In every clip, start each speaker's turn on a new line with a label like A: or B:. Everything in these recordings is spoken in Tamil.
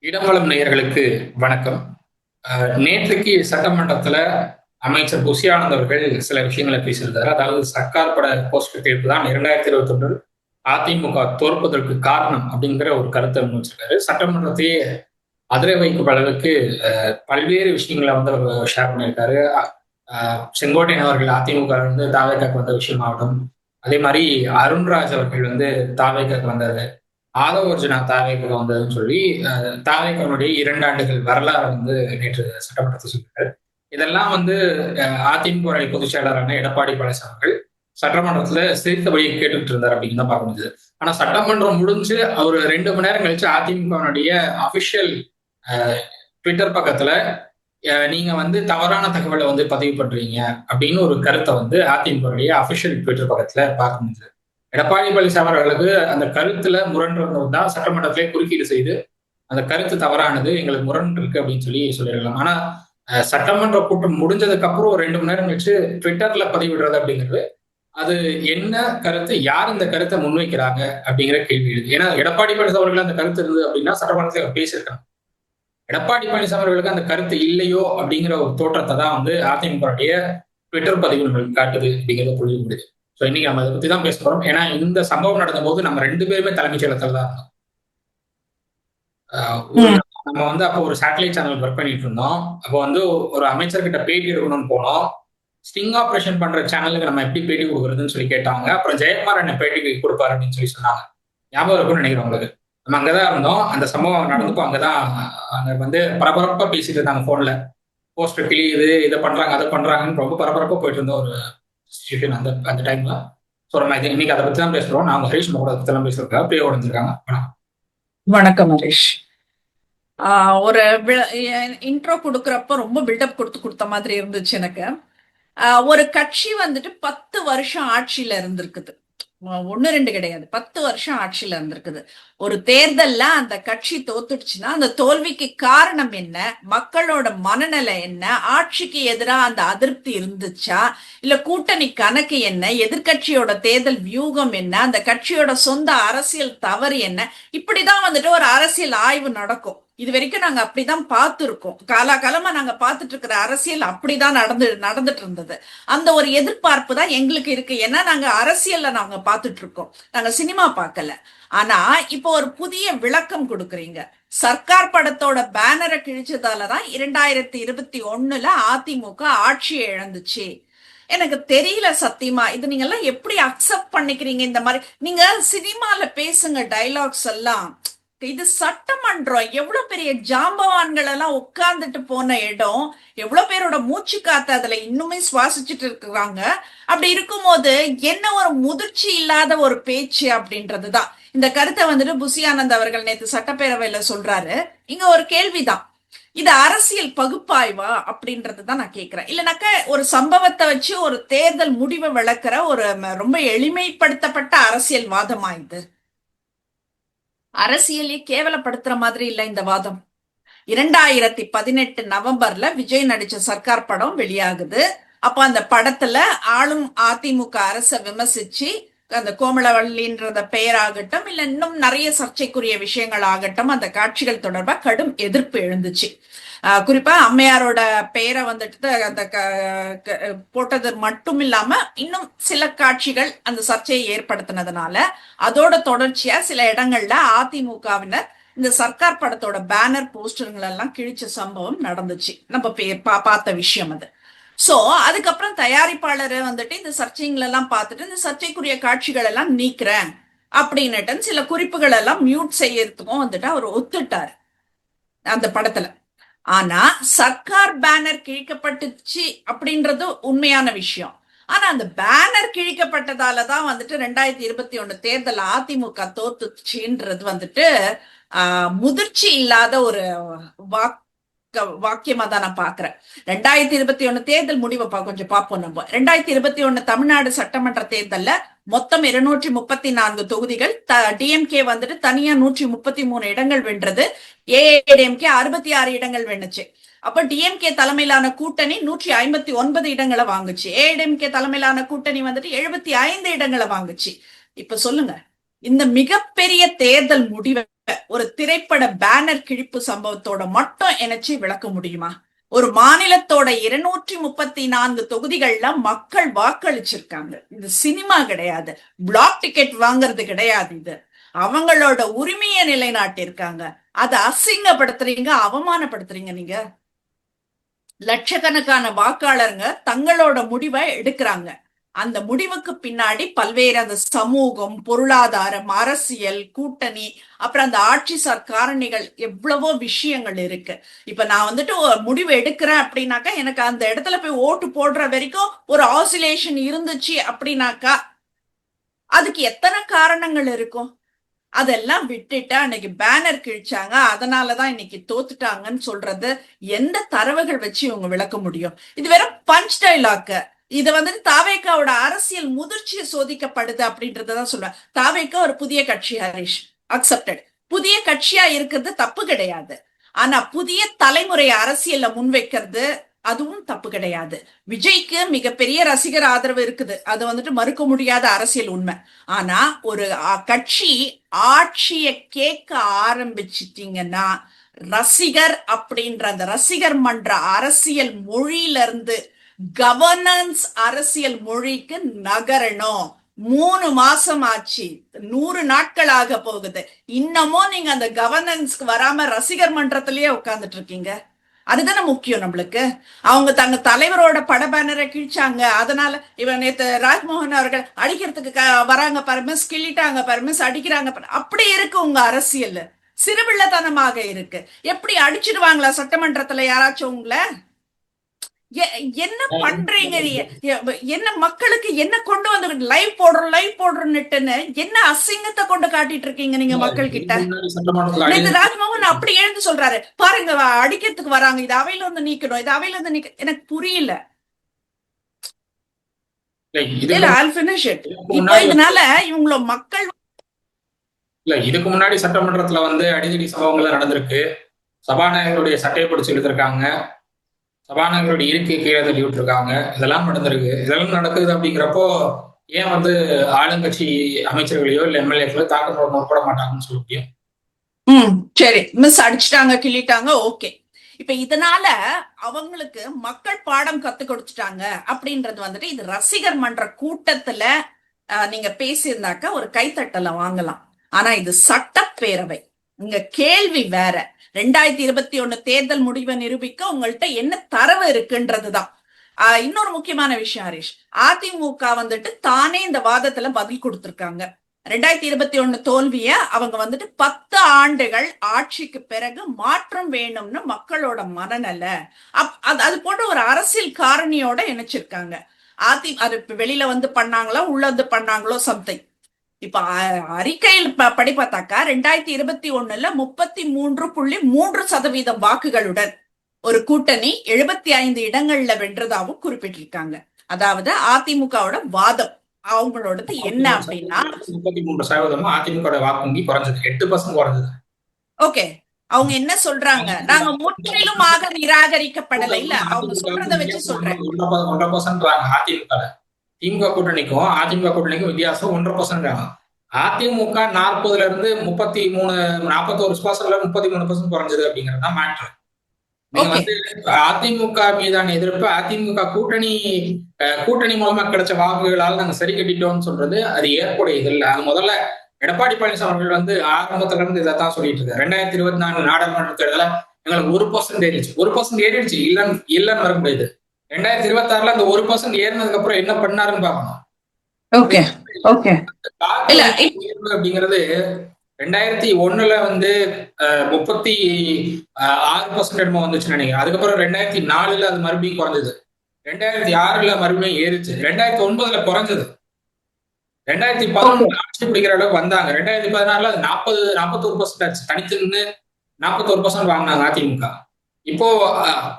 A: இடம்பலம் நேயர்களுக்கு வணக்கம். நேற்றைக்கு சட்டமன்றத்துல அமைச்சர் புஷி ஆனந்த் அவர்கள் சில விஷயங்களை பேசியிருந்தாரு. அதாவது சர்க்கார் பட போஸ்டர் தீர்ப்பு தான் 2021 அதிமுக தோற்பதற்கு காரணம் அப்படிங்கிற ஒரு கருத்தை முன்வச்சிருக்காரு. சட்டமன்றத்தையே அதிர வைக்கும் அளவுக்கு பல்வேறு விஷயங்களை வந்து அவர் ஷேர் பண்ணியிருக்காரு. செங்கோட்டையன் அவர்கள் அதிமுக வந்து தாவேக்காக்கு வந்த விஷயமாகட்டும், அதே மாதிரி அருண்ராஜ் அவர்கள் வந்து தாவேக்காக்கு வந்தது, ஆதவ அர்ஜுனா தாவேக்கு வந்ததுன்னு சொல்லி தாவேக்கனுடைய 2 ஆண்டுகள் வரலாறு வந்து நேற்று சட்டமன்றத்தில் சொல்லிட்டாரு. இதெல்லாம் வந்து அதிமுக பொதுச் செயலாளரான எடப்பாடி பழனிசாமி அவர்கள் சட்டமன்றத்துல சிரித்தபடி கேட்டுக்கிட்டு இருந்தார் அப்படின்னு தான் பார்க்க முடியுது. ஆனா சட்டமன்றம் முடிஞ்சு அவர் 2 மணி நேரம் கழிச்சு அதிமுகனுடைய அபிஷியல் ட்விட்டர் பக்கத்துல நீங்க வந்து தவறான தகவலை வந்து பதிவு பண்றீங்க அப்படின்னு ஒரு கருத்தை வந்து அதிமுகனுடைய அபிஷியல் ட்விட்டர் பக்கத்துல பார்க்க முடியுது. எடப்பாடி பழனிசாமி அவர்களுக்கு அந்த கருத்துல முரண்றவங்க தான் சட்டமன்றத்திலே குறுக்கீடு செய்து அந்த கருத்து தவறானது, எங்களுக்கு முரண் இருக்கு அப்படின்னு சொல்லிடலாம். ஆனா சட்டமன்ற கூட்டம் முடிஞ்சதுக்கு அப்புறம் ஒரு 2 மணி நேரம் கழிச்சு ட்விட்டர்ல பதிவிடுறது அப்படிங்கிறது அது என்ன கருத்து, யார் இந்த கருத்தை முன்வைக்கிறாங்க அப்படிங்கிற கேள்வி எழுது. ஏன்னா எடப்பாடி பழனிசாமி அவர்கள் அந்த கருத்து இருந்தது அப்படின்னா சட்டமன்றத்தில் அவர் பேசியிருக்காங்க. எடப்பாடி பழனிசாமி அவர்களுக்கு அந்த கருத்து இல்லையோ அப்படிங்கிற ஒரு தோற்றத்தை தான் வந்து அதிமுகவுடைய ட்விட்டர் பதிவு காட்டுது அப்படிங்கிறத புரிய முடியுது. ஸோ இன்னைக்கு நம்ம இதை பத்தி தான் பேச போறோம். ஏன்னா இந்த சம்பவம் நடந்த போது நம்ம 2 பேருமே தலைமைச் செயலகத்தில் தான் இருந்தோம். நம்ம வந்து அப்போ ஒரு சேட்டலைட் சேனல் ஒர்க் பண்ணிட்டு இருந்தோம். அப்போ வந்து ஒரு அமைச்சர்கிட்ட பேட்டி எடுக்கணும்னு போனோம். ஸ்டிங் ஆபரேஷன் பண்ற சேனலுக்கு நம்ம எப்படி பேட்டி கொடுக்குறதுன்னு சொல்லி கேட்டாங்க. அப்புறம் ஜெயக்குமார் என்ன பேட்டி கொடுப்பாரு அப்படின்னு சொல்லி சொன்னாங்க. ஞாபகம் இருக்கும்னு நினைக்கிறேன் உங்களுக்கு. நம்ம அங்கதான் இருந்தோம். அந்த சம்பவம் நடந்தப்போ அங்கதான் அங்க வந்து பரபரப்பா பேசிட்டு இருந்தாங்க போன்ல. போஸ்டர் கிளியுது, இதை பண்றாங்க அதை பண்றாங்கன்னு ரொம்ப பரபரப்பா போயிட்டு இருந்த ஒரு சிச்சுவேஷன் அந்த டைம்ல. ஸோ நம்ம இன்னைக்கு அதை பத்தி தான் பேசுறோம். நான் ஹரீஷ் கூட அதை பத்தி எல்லாம் பேசுறதுக்காக பிரியா உடஞ்சிருக்காங்க.
B: வணக்கம் ஹரீஷ். ஒரு இன்ட்ரோ கொடுக்கறப்ப ரொம்ப பில்டப் கொடுத்த மாதிரி இருந்துச்சு எனக்கு. ஒரு கட்சி வந்துட்டு 10 வருஷம் ஆட்சியில இருந்திருக்குது. 1-2 கிடையாது, 10 வருஷம் ஆட்சியில இருந்திருக்குது. ஒரு தேர்தல்ல அந்த கட்சி தோத்துடுச்சுன்னா அந்த தோல்விக்கு காரணம் என்ன, மக்களோட மனநிலை என்ன, ஆட்சிக்கு எதிராக அந்த அதிருப்தி இருந்துச்சா, இல்ல கூட்டணி கணக்கு என்ன, எதிர்கட்சியோட தேர்தல் வியூகம் என்ன, அந்த கட்சியோட சொந்த அரசியல் தவறு என்ன, இப்படிதான் வந்துட்டு ஒரு அரசியல் ஆய்வு நடக்கும். இது வரைக்கும் நாங்க அப்படிதான் பார்த்துருக்கோம். காலாகாலமா நாங்க பார்த்துட்டு இருக்கிற அரசியல் அப்படிதான் நடந்துட்டு இருந்தது. அந்த ஒரு எதிர்பார்ப்பு தான் எங்களுக்கு இருக்கு. ஏன்னா நாங்க அரசியல்ல நாங்க பார்த்துட்டு இருக்கோம், நாங்க சினிமா பார்க்கல. ஆனா இப்போ ஒரு புதிய விளக்கம் கொடுக்குறீங்க. சர்க்கார் படத்தோட பேனரை கிழிச்சதாலதான் 2021 அதிமுக ஆட்சியை இழந்துச்சு. எனக்கு தெரியல சத்தியமா, இது நீங்க எல்லாம் எப்படி அக்செப்ட் பண்ணிக்கிறீங்க? இந்த மாதிரி நீங்க சினிமால பேசுங்க டைலாக்ஸ் எல்லாம், இது சட்டமன்றம். எவ்வளவு பெரிய ஜாம்பவான்கள் எல்லாம் உட்கார்ந்துட்டு போன இடம், எவ்வளவு பேரோட மூச்சு காத்து அதுல இன்னுமே சுவாசிச்சுட்டு இருக்கிறாங்க. அப்படி இருக்கும்போது என்ன ஒரு முதிர்ச்சி இல்லாத ஒரு பேச்சு அப்படின்றதுதான். இந்த கருத்தை வந்துட்டு புஷி ஆனந்த் அவர்கள் நேற்று சட்டப்பேரவையில சொல்றாரு. இங்க ஒரு கேள்விதான், இது அரசியல் பகுப்பாய்வா அப்படின்றதுதான் நான் கேட்கிறேன். இல்லைனாக்க ஒரு சம்பவத்தை வச்சு ஒரு தேர்தல் முடிவை விளக்குற ஒரு ரொம்ப எளிமைப்படுத்தப்பட்ட அரசியல் வாதமா இது? அரசியலே கேவலப்படுத்துற மாதிரி இல்ல இந்த வாதம். 2018 நவம்பர்ல விஜய் நடிச்ச சர்க்கார் படம் வெளியாகுது. அப்ப அந்த படத்துல ஆளும் அதிமுக அரசை விமர்சிச்சு அந்த கோமலவள்ளின்றத பெயராகட்டும், இல்ல இன்னும் நிறைய சர்ச்சைக்குரிய விஷயங்கள் ஆகட்டும், அந்த காட்சிகள் தொடர்பா கடும் எதிர்ப்பு எழுந்துச்சு. குறிப்பா அம்மையாரோட பெயரை வந்துட்டு அந்த போட்டது மட்டும் இல்லாம இன்னும் சில காட்சிகள் அந்த சர்ச்சையை ஏற்படுத்தினதுனால அதோட தொடர்ச்சியா சில இடங்கள்ல அதிமுகவினர் இந்த சர்க்கார் படத்தோட பேனர் போஸ்டர்கள் எல்லாம் கிழிச்ச சம்பவம் நடந்துச்சு. நம்ம பார்த்த விஷயம் அது. சோ அதுக்கப்புறம் தயாரிப்பாளர் வந்துட்டு இந்த சர்ச்சைகள் எல்லாம் பார்த்துட்டு இந்த சர்ச்சைக்குரிய காட்சிகள் எல்லாம் நீக்கிறேன் அப்படின்னுட்டு சில குறிப்புகள் எல்லாம் மியூட் செய்யறதுக்கும் வந்துட்டு அவர் ஒத்துட்டாரு அந்த படத்துல. ஆனா சர்க்கார் பேனர் கிழிக்கப்பட்டுச்சு அப்படின்றது உண்மையான விஷயம். ஆனா அந்த பேனர் கிழிக்கப்பட்டதாலதான் வந்துட்டு 2021 தேர்தல் அதிமுக தோத்துச்சுன்றது வந்துட்டு முதிர்ச்சி இல்லாத ஒரு வாக்கியமா தான் நான் பாக்குறேன். 2021 தேர்தல் முடிவை கொஞ்சம் பார்ப்போம். நம்ம 2021 தமிழ்நாடு சட்டமன்ற தேர்தல்ல மொத்தம் 234 தொகுதிகள். டிஎம்கே வந்துட்டு தனியா 133 இடங்கள் வென்றது. ஏஐடிஎம்கே 66 இடங்கள் வென்னுச்சு. அப்ப டிஎம்கே தலைமையிலான கூட்டணி 159 இடங்களை வாங்குச்சு. ஏஐடிஎம்கே தலைமையிலான கூட்டணி வந்துட்டு 75 இடங்களை வாங்குச்சு. இப்ப சொல்லுங்க, இந்த மிகப்பெரிய தேர்தல் முடிவை ஒரு திரைப்பட பேனர் கிழிப்பு சம்பவத்தோட மட்டும் இணைச்சு விளக்க முடியுமா? ஒரு மாநிலத்தோட 234 தொகுதிகள்ல மக்கள் வாக்களிச்சிருக்காங்க. இது சினிமா கிடையாது, பிளாக் டிக்கெட் வாங்குறது கிடையாது. இது அவங்களோட உரிமையை நிலைநாட்டியிருக்காங்க. அதை அசிங்கப்படுத்துறீங்க, அவமானப்படுத்துறீங்க. நீங்க லட்சக்கணக்கான வாக்காளருங்க தங்களோட முடிவை எடுக்கிறாங்க. அந்த முடிவுக்கு பின்னாடி பல்வேறு அந்த சமூகம், பொருளாதாரம், அரசியல், கூட்டணி, அப்புறம் அந்த ஆட்சிசார் காரணிகள், எவ்வளவோ விஷயங்கள் இருக்கு. இப்ப நான் வந்துட்டு ஒரு முடிவு எடுக்கிறேன் அப்படின்னாக்கா, எனக்கு அந்த இடத்துல போய் ஓட்டு போடுற வரைக்கும் ஒரு ஆசிலேஷன் இருந்துச்சு அப்படின்னாக்கா அதுக்கு எத்தனை காரணங்கள் இருக்கும்? அதெல்லாம் விட்டுட்டு அன்னைக்கு பேனர் கிழிச்சாங்க, அதனாலதான் இன்னைக்கு தோத்துட்டாங்கன்னு சொல்றது எந்த தரவுகள் வச்சு இவங்க விளக்க முடியும்? இது வெறும் பஞ்ச் டைலாக். இது வந்துட்டு தாவேக்காவோட அரசியல் முதிர்ச்சியை சோதிக்கப்படுது அப்படின்றதான் சொல்லுவேன். தாவேக்கா ஒரு புதிய கட்சி, ஹரிஷ், அக்செப்டட். புதிய கட்சியா இருக்கிறது தப்பு கிடையாது. ஆனா புதிய தலைமுறை அரசியல்ல முன்வைக்கிறது அதுவும் தப்பு கிடையாது. விஜய்க்கு மிகப்பெரிய ரசிகர் ஆதரவு இருக்குது, அது வந்துட்டு மறுக்க முடியாத அரசியல் உண்மை. ஆனா ஒரு கட்சி ஆட்சிய கேட்க ஆரம்பிச்சிட்டீங்கன்னா, ரசிகர் அப்படின்ற அந்த ரசிகர் மன்ற அரசியல் மொழியில இருந்து கவர்னன்ஸ் அரசியல் மொழிக்கு நகரணும். 3 மாசம் ஆச்சு, 100 நாட்கள் ஆக போகுது. இன்னமும் நீங்க அந்த கவர்னன்ஸ்க்கு வராம ரசிகர் மன்றத்திலேயே உட்கார்ந்துட்டு இருக்கீங்க. அதுதானே முக்கியம் நம்மளுக்கு. அவங்க தங்க தலைவரோட பட பேனரை கிழிச்சாங்க, அதனால இவன் நேத்து ராஜ்மோகன் அவர்கள் அடிக்கிறதுக்கு வராங்க பாரு மிஸ், கிள்ளிட்டாங்க பாரு மிஸ், அடிக்கிறாங்க பாரு. அப்படி இருக்கு உங்க அரசியல், சிறுபிள்ளைத்தனமாக இருக்கு. எப்படி அடிச்சிடுவாங்களா சட்டமன்றத்துல யாராச்சும் உங்களை? என்ன பண்றீங்க? என்ன மக்களுக்கு என்ன கொண்டு வந்து லைவ் போடுறோம்னுட்டுன்னு என்ன அசிங்கத்தை கொண்டு காட்டிட்டு இருக்கீங்க நீங்க மக்கள் கிட்ட? நேத்து ராஜ்மோகன் அப்படி எழுந்து சொல்றாரு பாருங்க, அடிக்கிறதுக்கு வராங்க, இது அவையில வந்து நீக்கணும், இது அவையில வந்து நீக்க. எனக்கு புரியல. இப்போ இதனால இவங்கள மக்கள்
A: இல்ல, இதுக்கு முன்னாடி சட்டமன்றத்துல வந்து அடிதடி சம்பவங்கள் நடந்திருக்கு. சபாநாயகருடைய சட்டையை பிடிச்சு இழுத்திருக்காங்க, சபாநாயகருடைய இருக்கை கீழே தள்ளி விட்டுருக்காங்க. இதெல்லாம் நடந்திருக்கு. இதெல்லாம் நடக்குது அப்படிங்கிறப்போ ஏன் வந்து ஆளுங்கட்சி அமைச்சர்களையோ இல்ல எம்எல்ஏக்களோ தாக்கம் போட மாட்டாங்கன்னு சொல்ல முடியும்?
B: சரி, மிஸ் அடிச்சுட்டாங்க, கிள்ளிட்டாங்க, ஓகே. இப்ப இதனால அவங்களுக்கு மக்கள் பாடம் கத்து கொடுத்துட்டாங்க அப்படின்றது வந்துட்டு, இது ரசிகர் மன்ற கூட்டத்துல நீங்க பேசியிருந்தாக்க ஒரு கைத்தட்டல வாங்கலாம். ஆனா இது சட்டப்பேரவை, இங்க கேள்வி வேற. 2021 தேர்தல் முடிவை நிரூபிக்க உங்கள்கிட்ட என்ன தரவு இருக்குன்றதுதான். இன்னொரு முக்கியமான விஷயம் ஹரிஷ், அதிமுக வந்துட்டு தானே இந்த வாதத்துல பதில் கொடுத்திருக்காங்க. 2021 தோல்விய அவங்க வந்துட்டு 10 ஆண்டுகள் ஆட்சிக்கு பிறகு மாற்றம் வேணும்னு மக்களோட மனநல அது போன்ற ஒரு அரசியல் காரணியோட இணைச்சிருக்காங்க. அது வெளியில வந்து பண்ணாங்களோ உள்ள வந்து பண்ணாங்களோ சம்திங். இப்ப அறிக்கையில் படி பார்த்தாக்கா 2021 33.3% வாக்குகளுடன் ஒரு கூட்டணி 75 இடங்கள்ல வென்றதாகவும் குறிப்பிட்டிருக்காங்க. அதாவது அதிமுகவோட வாதம் அவங்களோடது என்ன அப்படின்னா,
A: 33% அதிமுக வாக்கு குறைஞ்சது, 8% குறைஞ்சது.
B: ஓகே, அவங்க என்ன சொல்றாங்க, நாங்க முற்றிலுமாக நிராகரிக்கப்படலை. இல்ல, அவங்க சொல்றத வச்சு சொல்றேன்.
A: 1% அதிமுக. திமுக கூட்டணிக்கும் அதிமுக கூட்டணிக்கும் வித்தியாசம் 1%. அதிமுக 40ல இருந்து 41% 33% குறைஞ்சது அப்படிங்கிறது தான் மேட்ரு. நீங்க வந்து அதிமுக மீதான எதிர்ப்பு அதிமுக கூட்டணி மூலமா கிடைச்ச வாக்குகளால் நாங்க சரி கட்டிட்டோம்னு சொல்றது அது ஏற்புடையது இல்லை. அது முதல்ல எடப்பாடி பழனிசாமி அவர்கள் வந்து ஆரம்பத்துல இருந்து இதைத்தான் சொல்லிட்டு இருக்காரு. 2024 நாடாளுமன்ற தேர்தல எங்களுக்கு 1% ஏறிடுச்சு, 1% ஏறிடுச்சு, இல்லன்னு வர முடியாது. 2026 அந்த 1% ஏறினதுக்கு அப்புறம் என்ன பண்ணாருன்னு பாக்கணும். அப்படிங்கிறது 2001 வந்து 36% வந்துச்சுன்னு நினைக்கிறேன். அதுக்கப்புறம் 2004 அது மறுபடியும் குறைஞ்சது, 2006 மறுபடியும் ஏறிச்சு, 2009 குறைஞ்சது, 2011 ஆட்சி பிடிக்கிற அளவுக்கு வந்தாங்க. 2016 அது 41% ஆச்சு. தனித்து நின்று 41% வாங்கினாங்க அதிமுக. இப்போ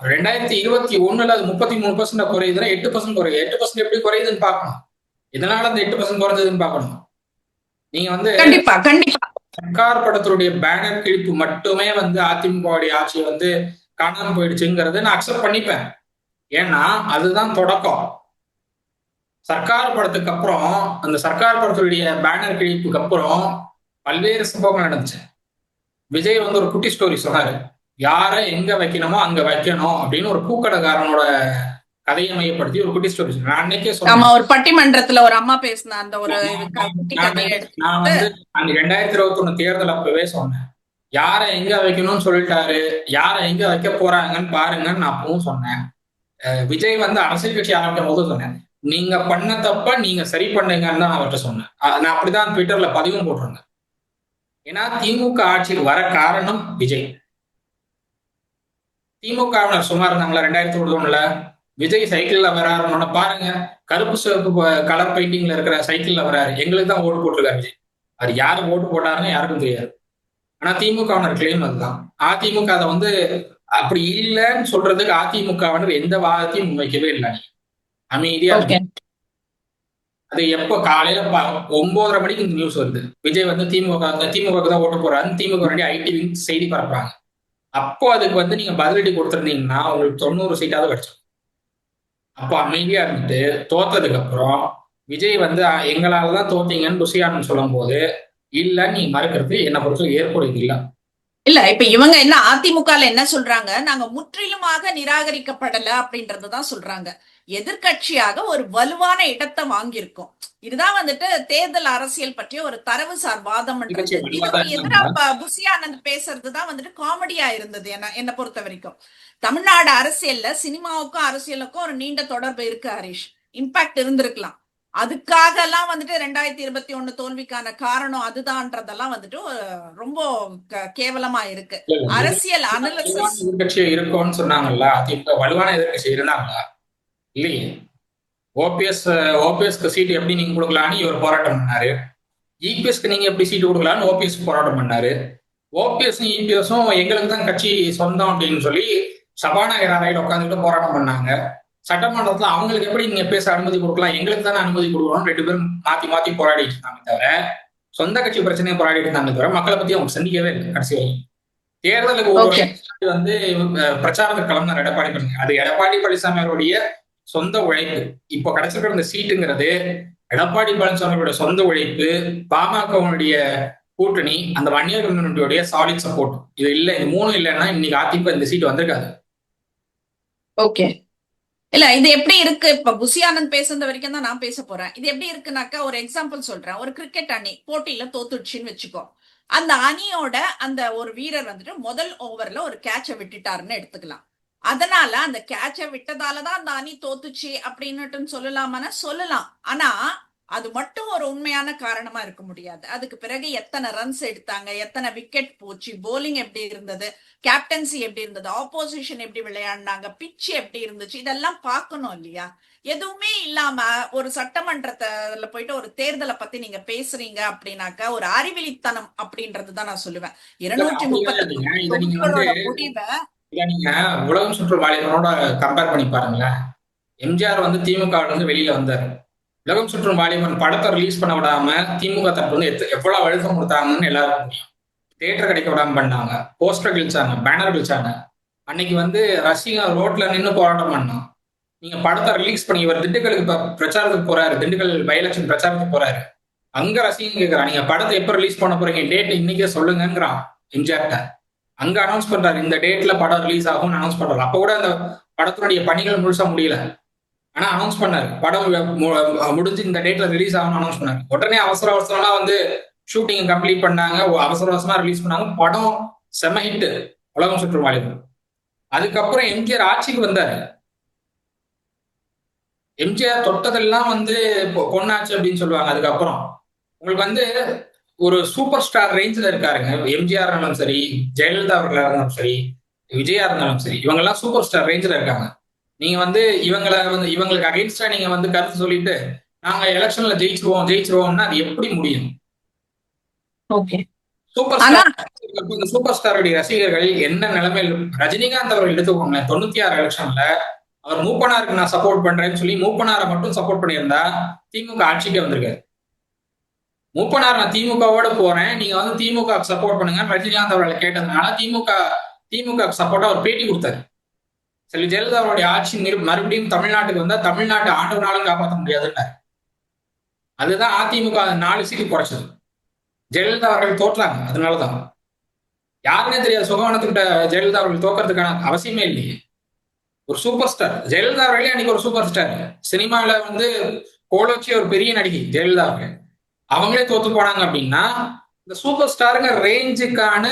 A: 2021 அது 33% குறையுதுன்னா 8% குறையுது. 8% எப்படி குறையுதுன்னு பார்க்கணும். இதனால அந்த 8% குறைஞ்சதுன்னு பார்க்கணும். நீங்க வந்து
B: கண்டிப்பா
A: சர்க்கார் படத்துடைய பேனர் கிழிப்பு மட்டுமே வந்து அதிமுகவுடைய ஆட்சியை வந்து காணாம போயிடுச்சுங்கிறத நான் அக்செப்ட் பண்ணிப்பேன். ஏன்னா அதுதான் தொடக்கம். சர்க்கார் படத்துக்கு அப்புறம், அந்த சர்க்கார் படத்துடைய பேனர் கிழிப்புக்கு அப்புறம் பல்வேறு சம்பவங்கள் நடந்துச்சு. விஜய் வந்து ஒரு குட்டி ஸ்டோரி சொன்னாரு. யாரை எங்க வைக்கணுமோ அங்க வைக்கணும் அப்படின்னு ஒரு பூக்கடைக்காரனோட கதையை மையப்படுத்தி ஒரு குட்டி ஸ்டோரி சொன்னேன். நான் அன்னைக்கே
B: ஆமா,
A: சொன்னேன்.
B: ஒரு பட்டிமன்றத்துல ஒரு அம்மா பேசின அந்த ஒரு
A: நான்
B: குட்டி
A: நான்
B: கதையை
A: நான்
B: எடுத்துக்கிட்டு.
A: வந்து அந்த 2021 தேர்தல் அப்பவே சொன்னேன். யாரை எங்க வைக்கணும்னு சொல்லிட்டாரு, யாரை எங்க வைக்க போறாங்கன்னு பாருங்கன்னு நான் அப்பவும் சொன்னேன். விஜய் வந்து அரசியல் கட்சி ஆரம்பிக்கும் போது சொன்னேன். நீங்க பண்ண தப்ப நீங்க சரி பண்ணுங்கன்னு தான் அவர்கிட்ட சொன்னேன். நான் அப்படிதான் ட்விட்டர்ல பதிவும் போட்டிருந்தேன். ஏன்னா திமுக ஆட்சிக்கு வர காரணம் விஜய். திமுகவினர் சும்மா இருந்தாங்களா 2021ல? விஜய் சைக்கிள்ல வராருன்னு பாருங்க. கருப்பு சிவப்பு கலர் பெயிண்டிங்ல இருக்கிற சைக்கிள்ல வராரு. எங்களுக்கு தான் ஓட்டு போட்டிருக்காரு விஜய். அவர் யாரு ஓட்டு போட்டாருன்னு யாருக்கும் தெரியாது. ஆனா திமுகவினர் கிளைம் அதுதான். அதிமுக அதை வந்து அப்படி இல்லைன்னு சொல்றதுக்கு அதிமுகவினர் எந்த வாதத்தையும் முன்வைக்கவே இல்லை. அமைதியா
B: ஓகே.
A: அது எப்போ காலையில 9:30 மணிக்கு இந்த நியூஸ் வருது. விஜய் வந்து திமுக தான் ஓட்டு போறாரு. திமுக வேண்டிய ஐடி செய்தி பரப்புறாங்க. அப்போ அதுக்கு வந்து நீங்க பதிலடி கொடுத்திருந்தீங்கன்னா உங்களுக்கு 90 சீட்டாவது கிடைச்சிடும். அப்போ அமைதியா இருந்துட்டு தோத்ததுக்கு அப்புறம் விஜய் வந்து எங்களாலதான் தோத்தீங்கன்னு புசியானன் சொல்லும் போது இல்ல நீ மறுக்கிறது என்னை பொறுத்த ஏற்புடையது இல்ல.
B: இல்ல, இப்ப இவங்க என்ன அதிமுகல என்ன சொல்றாங்க, நாங்க முற்றிலுமாக நிராகரிக்கப்படல அப்படின்றதுதான் சொல்றாங்க. எதிர்க்கட்சியாக ஒரு வலுவான இடத்தை வாங்கியிருக்கோம். இதுதான் வந்துட்டு தேர்தல் அரசியல் பற்றிய ஒரு தரவுசார் வாதம்ன்றது. இதுக்கு எதிராக புசி ஆனந்த் பேசுறதுதான் வந்துட்டு காமெடியா இருந்தது என்ன பொறுத்த வரைக்கும். தமிழ்நாடு அரசியல்ல சினிமாவுக்கும் அரசியலுக்கும் ஒரு நீண்ட தொடர்பு இருக்கு ஹரிஷ். இம்பாக்ட் இருந்திருக்கலாம். அதுக்காக எல்லாம் வந்துட்டு 2021 தோல்விக்கான காரணம் அதுதான்றதெல்லாம் வந்துட்டு ரொம்ப கேவலமா இருக்கு. அரசியல் அனலிசிஸ்
A: எதிர்கட்சி இருக்கும்னு சொன்னாங்கல்ல, அதிமுக வலுவான எதிர்கட்சி இருந்தாங்களா? இல்லையே. ஓபிஎஸ்க்கு சீட்டு எப்படி நீங்க கொடுக்கலான்னு இவர் போராட்டம் பண்ணாரு. இபிஎஸ்க்கு நீங்க எப்படி சீட்டு கொடுக்கலான்னு ஓபிஎஸ் போராட்டம் பண்ணாரு. ஓபிஎஸ் இபிஎஸும் எங்களுக்கு தான் கட்சி சொந்தம் அப்படின்னு சொல்லி சபாநாயகர் அறையில் உட்காந்துட்டு போராட்டம் பண்ணாங்க. சட்டமன்றத்துல அவங்களுக்கு எப்படி நீங்க பேச அனுமதி கொடுக்கலாம், எங்களுக்கு தானே அனுமதி கொடுக்கணும் 2 பேரும் மாத்தி மாத்தி போராடிட்டு இருந்தாங்க தவிர சொந்த கட்சி பிரச்சனையை போராடிட்டு இருந்தாங்க தவிர மக்களை பத்தி அவங்க சந்திக்கவே இல்லை. கடைசி வரை தேர்தலுக்கு வந்து பிரச்சாரத்துக்கு கிளம்பினார் எடப்பாடி பழனிசாமி. அது எடப்பாடி பழனிசாமி அவருடைய சொந்த உழைப்பு. இப்போ கிடைச்சிருக்கிற இந்த சீட்டுங்கிறது எடப்பாடி பழனிசாமியோட சொந்த உழைப்பு, பாமகவுடைய கூட்டணி, அந்த வன்னியர் கம்யூனிட்டியோடைய சாலிட் சப்போர்ட். இது இல்ல, இது மூணும் இல்லைன்னா இன்னைக்கு அதிமுக இந்த சீட் வந்திருக்காது.
B: ஓகே. இல்ல, இது எப்படி இருக்கு, இப்ப புசி ஆனந்த் பேசுறது வரைக்கும் தான் நான் பேச போறேன். இது எப்படி இருக்குனாக்கா, ஒரு எக்ஸாம்பிள் சொல்றேன். ஒரு கிரிக்கெட் அணி போட்டியில தோத்துடுச்சுன்னு வச்சுக்கோ. அந்த அணியோட அந்த ஒரு வீரர் வந்துட்டு முதல் ஓவர்ல ஒரு கேட்ச விட்டுட்டாருன்னு எடுத்துக்கலாம். அதனால அந்த கேட்ச விட்டதாலதான் அந்த அணி தோத்துச்சு அப்படின்னு சொல்லலாமான்னா சொல்லலாம். ஆனா அது மட்டும் ஒரு உண்மையான காரணமா இருக்க முடியாது. அதுக்கு பிறகு எத்தனை ரன்ஸ் எடுத்தாங்க, எத்தனை விக்கெட் போச்சு, போலிங் எப்படி இருந்தது, கேப்டன்சி எப்படி இருந்தது, ஆப்போசிஷன் எப்படி விளையாடினாங்க, பிச் எப்படி இருந்துச்சு, இதெல்லாம் பார்க்கணும் இல்லையா? எதுவுமே இல்லாம ஒரு சட்டமன்றத்துல போயிட்டு ஒரு தேர்தலை பத்தி நீங்க பேசுறீங்க அப்படின்னாக்கா ஒரு அறிவிலித்தனம் அப்படின்றதுதான் நான் சொல்லுவேன். 230 முடிவை
A: நீங்க உலகம் சுற்று வாலிபனோட கம்பேர் பண்ணி பாருங்களேன். எம்ஜிஆர் வந்து திமுக வந்து வெளியில வந்தாரு. உலகம் சுற்றும் வாலிபன் படத்தை ரிலீஸ் பண்ண விடாம திமுக தரப்பு வந்து எவ்வளவு அழுத்தம் கொடுத்தாங்கன்னு எல்லாருக்கும் தெரியும். தியேட்டர் கிடைக்க விடாம பண்ணாங்க, போஸ்டர் கிழிச்சாங்க, பேனர் கிழிச்சாங்க. அன்னைக்கு வந்து ரசிகர் ரோட்ல நின்று போராட்டம் பண்ணோம். நீங்க படத்தை ரிலீஸ் பண்ணி இவர் திண்டுக்கலுக்கு பிரச்சாரத்துக்கு போறாரு, திண்டுக்கல் பை எலெக்ஷன் பிரச்சாரத்துக்கு போறாரு. அங்க ரசிகன் கேட்கிறான், நீங்க படத்தை எப்ப ரிலீஸ் பண்ண போறீங்க, டேட் இன்னைக்கே சொல்லுங்கிறான் எம்ஜிஆர்ட்ட. அங்க அனௌன்ஸ் பண்றாரு, இந்த டேட்ல படம் ரிலீஸ் ஆகும்னு அனௌன்ஸ் பண்றாரு. அப்ப கூட அந்த படத்தினுடைய பணிகள் முழுசா முடியல. ஆனா அனௌன்ஸ் பண்ணாரு, படம் முடிஞ்சு இந்த டேட்ல ரிலீஸ் ஆகும்னு அனௌன்ஸ் பண்ணாரு. உடனே அவசர அவசரமா வந்து ஷூட்டிங் கம்ப்ளீட் பண்ணாங்க, அவசர அவசரமா ரிலீஸ் பண்ணாங்க. படம் செம ஹிட், உலகம் சுற்றும் வாலிபன். அதுக்கப்புறம் எம்ஜிஆர் ஆட்சிக்கு வந்தாரு. எம்ஜிஆர் தொட்டதெல்லாம் வந்து பொண்ணாச்சு அப்படின்னு சொல்லுவாங்க. அதுக்கப்புறம் உங்களுக்கு வந்து ஒரு சூப்பர் ஸ்டார் ரேஞ்சில் இருக்காருங்க. எம்ஜிஆர் இருந்தாலும் சரி, ஜெயலலிதா அவர்களா இருந்தாலும் சரி, விஜயா இருந்தாலும் சரி, இவங்க எல்லாம் சூப்பர் ஸ்டார் ரேஞ்சில் இருக்காங்க. நீங்க வந்து இவங்களுக்கு அகைன்ஸ்டா நீங்க வந்து கருத்து சொல்லிட்டு நாங்க எலெக்ஷன்ல ஜெயிச்சிருவோம்னா அது எப்படி முடியும்? சூப்பர் ஸ்டாருடைய ரசிகர்கள் என்ன நிலைமையில், ரஜினிகாந்த் அவர்கள் எடுத்துக்கோங்க, 96 எலெக்ஷன்ல அவர் மூப்பனாருக்கு நான் சப்போர்ட் பண்றேன்னு சொல்லி மூப்பனாரை மட்டும் சப்போர்ட் பண்ணியிருந்தா திமுக ஆட்சிக்கே வந்திருக்காரு. மூப்பனார் நான் திமுகவோட போறேன், நீங்க வந்து திமுக சப்போர்ட் பண்ணுங்க ரஜினிகாந்த் அவர்களை கேட்டதுனால திமுக சப்போர்ட்டா அவர் பேட்டி கொடுத்தாரு. செல்வி ஜெயலலிதா அவருடைய ஆட்சி மறுபடியும் தமிழ்நாட்டுக்கு வந்தா தமிழ்நாட்டு ஆண்டவனாலும் காப்பாற்ற முடியாதுன்னாரு. அதுதான் அதிமுக 4 சீட்டு குறைச்சது. ஜெயலலிதா அவர்கள் தோற்றாங்க. அதனாலதான் யாருன்னே தெரியாது சுகவனத்துக்கிட்ட ஜெயலலிதா அவர்கள் தோக்கறதுக்கான அவசியமே இல்லையே. ஒரு சூப்பர் ஸ்டார் ஜெயலலிதா அவர்களே அன்னைக்கு ஒரு சூப்பர் ஸ்டார். சினிமால வந்து கோலோச்சி ஒரு பெரிய நடிகை ஜெயலலிதா அவர்கள். அவங்களே தோத்து போனாங்க அப்படின்னா இந்த சூப்பர் ஸ்டாருங்க ரேஞ்சுக்கான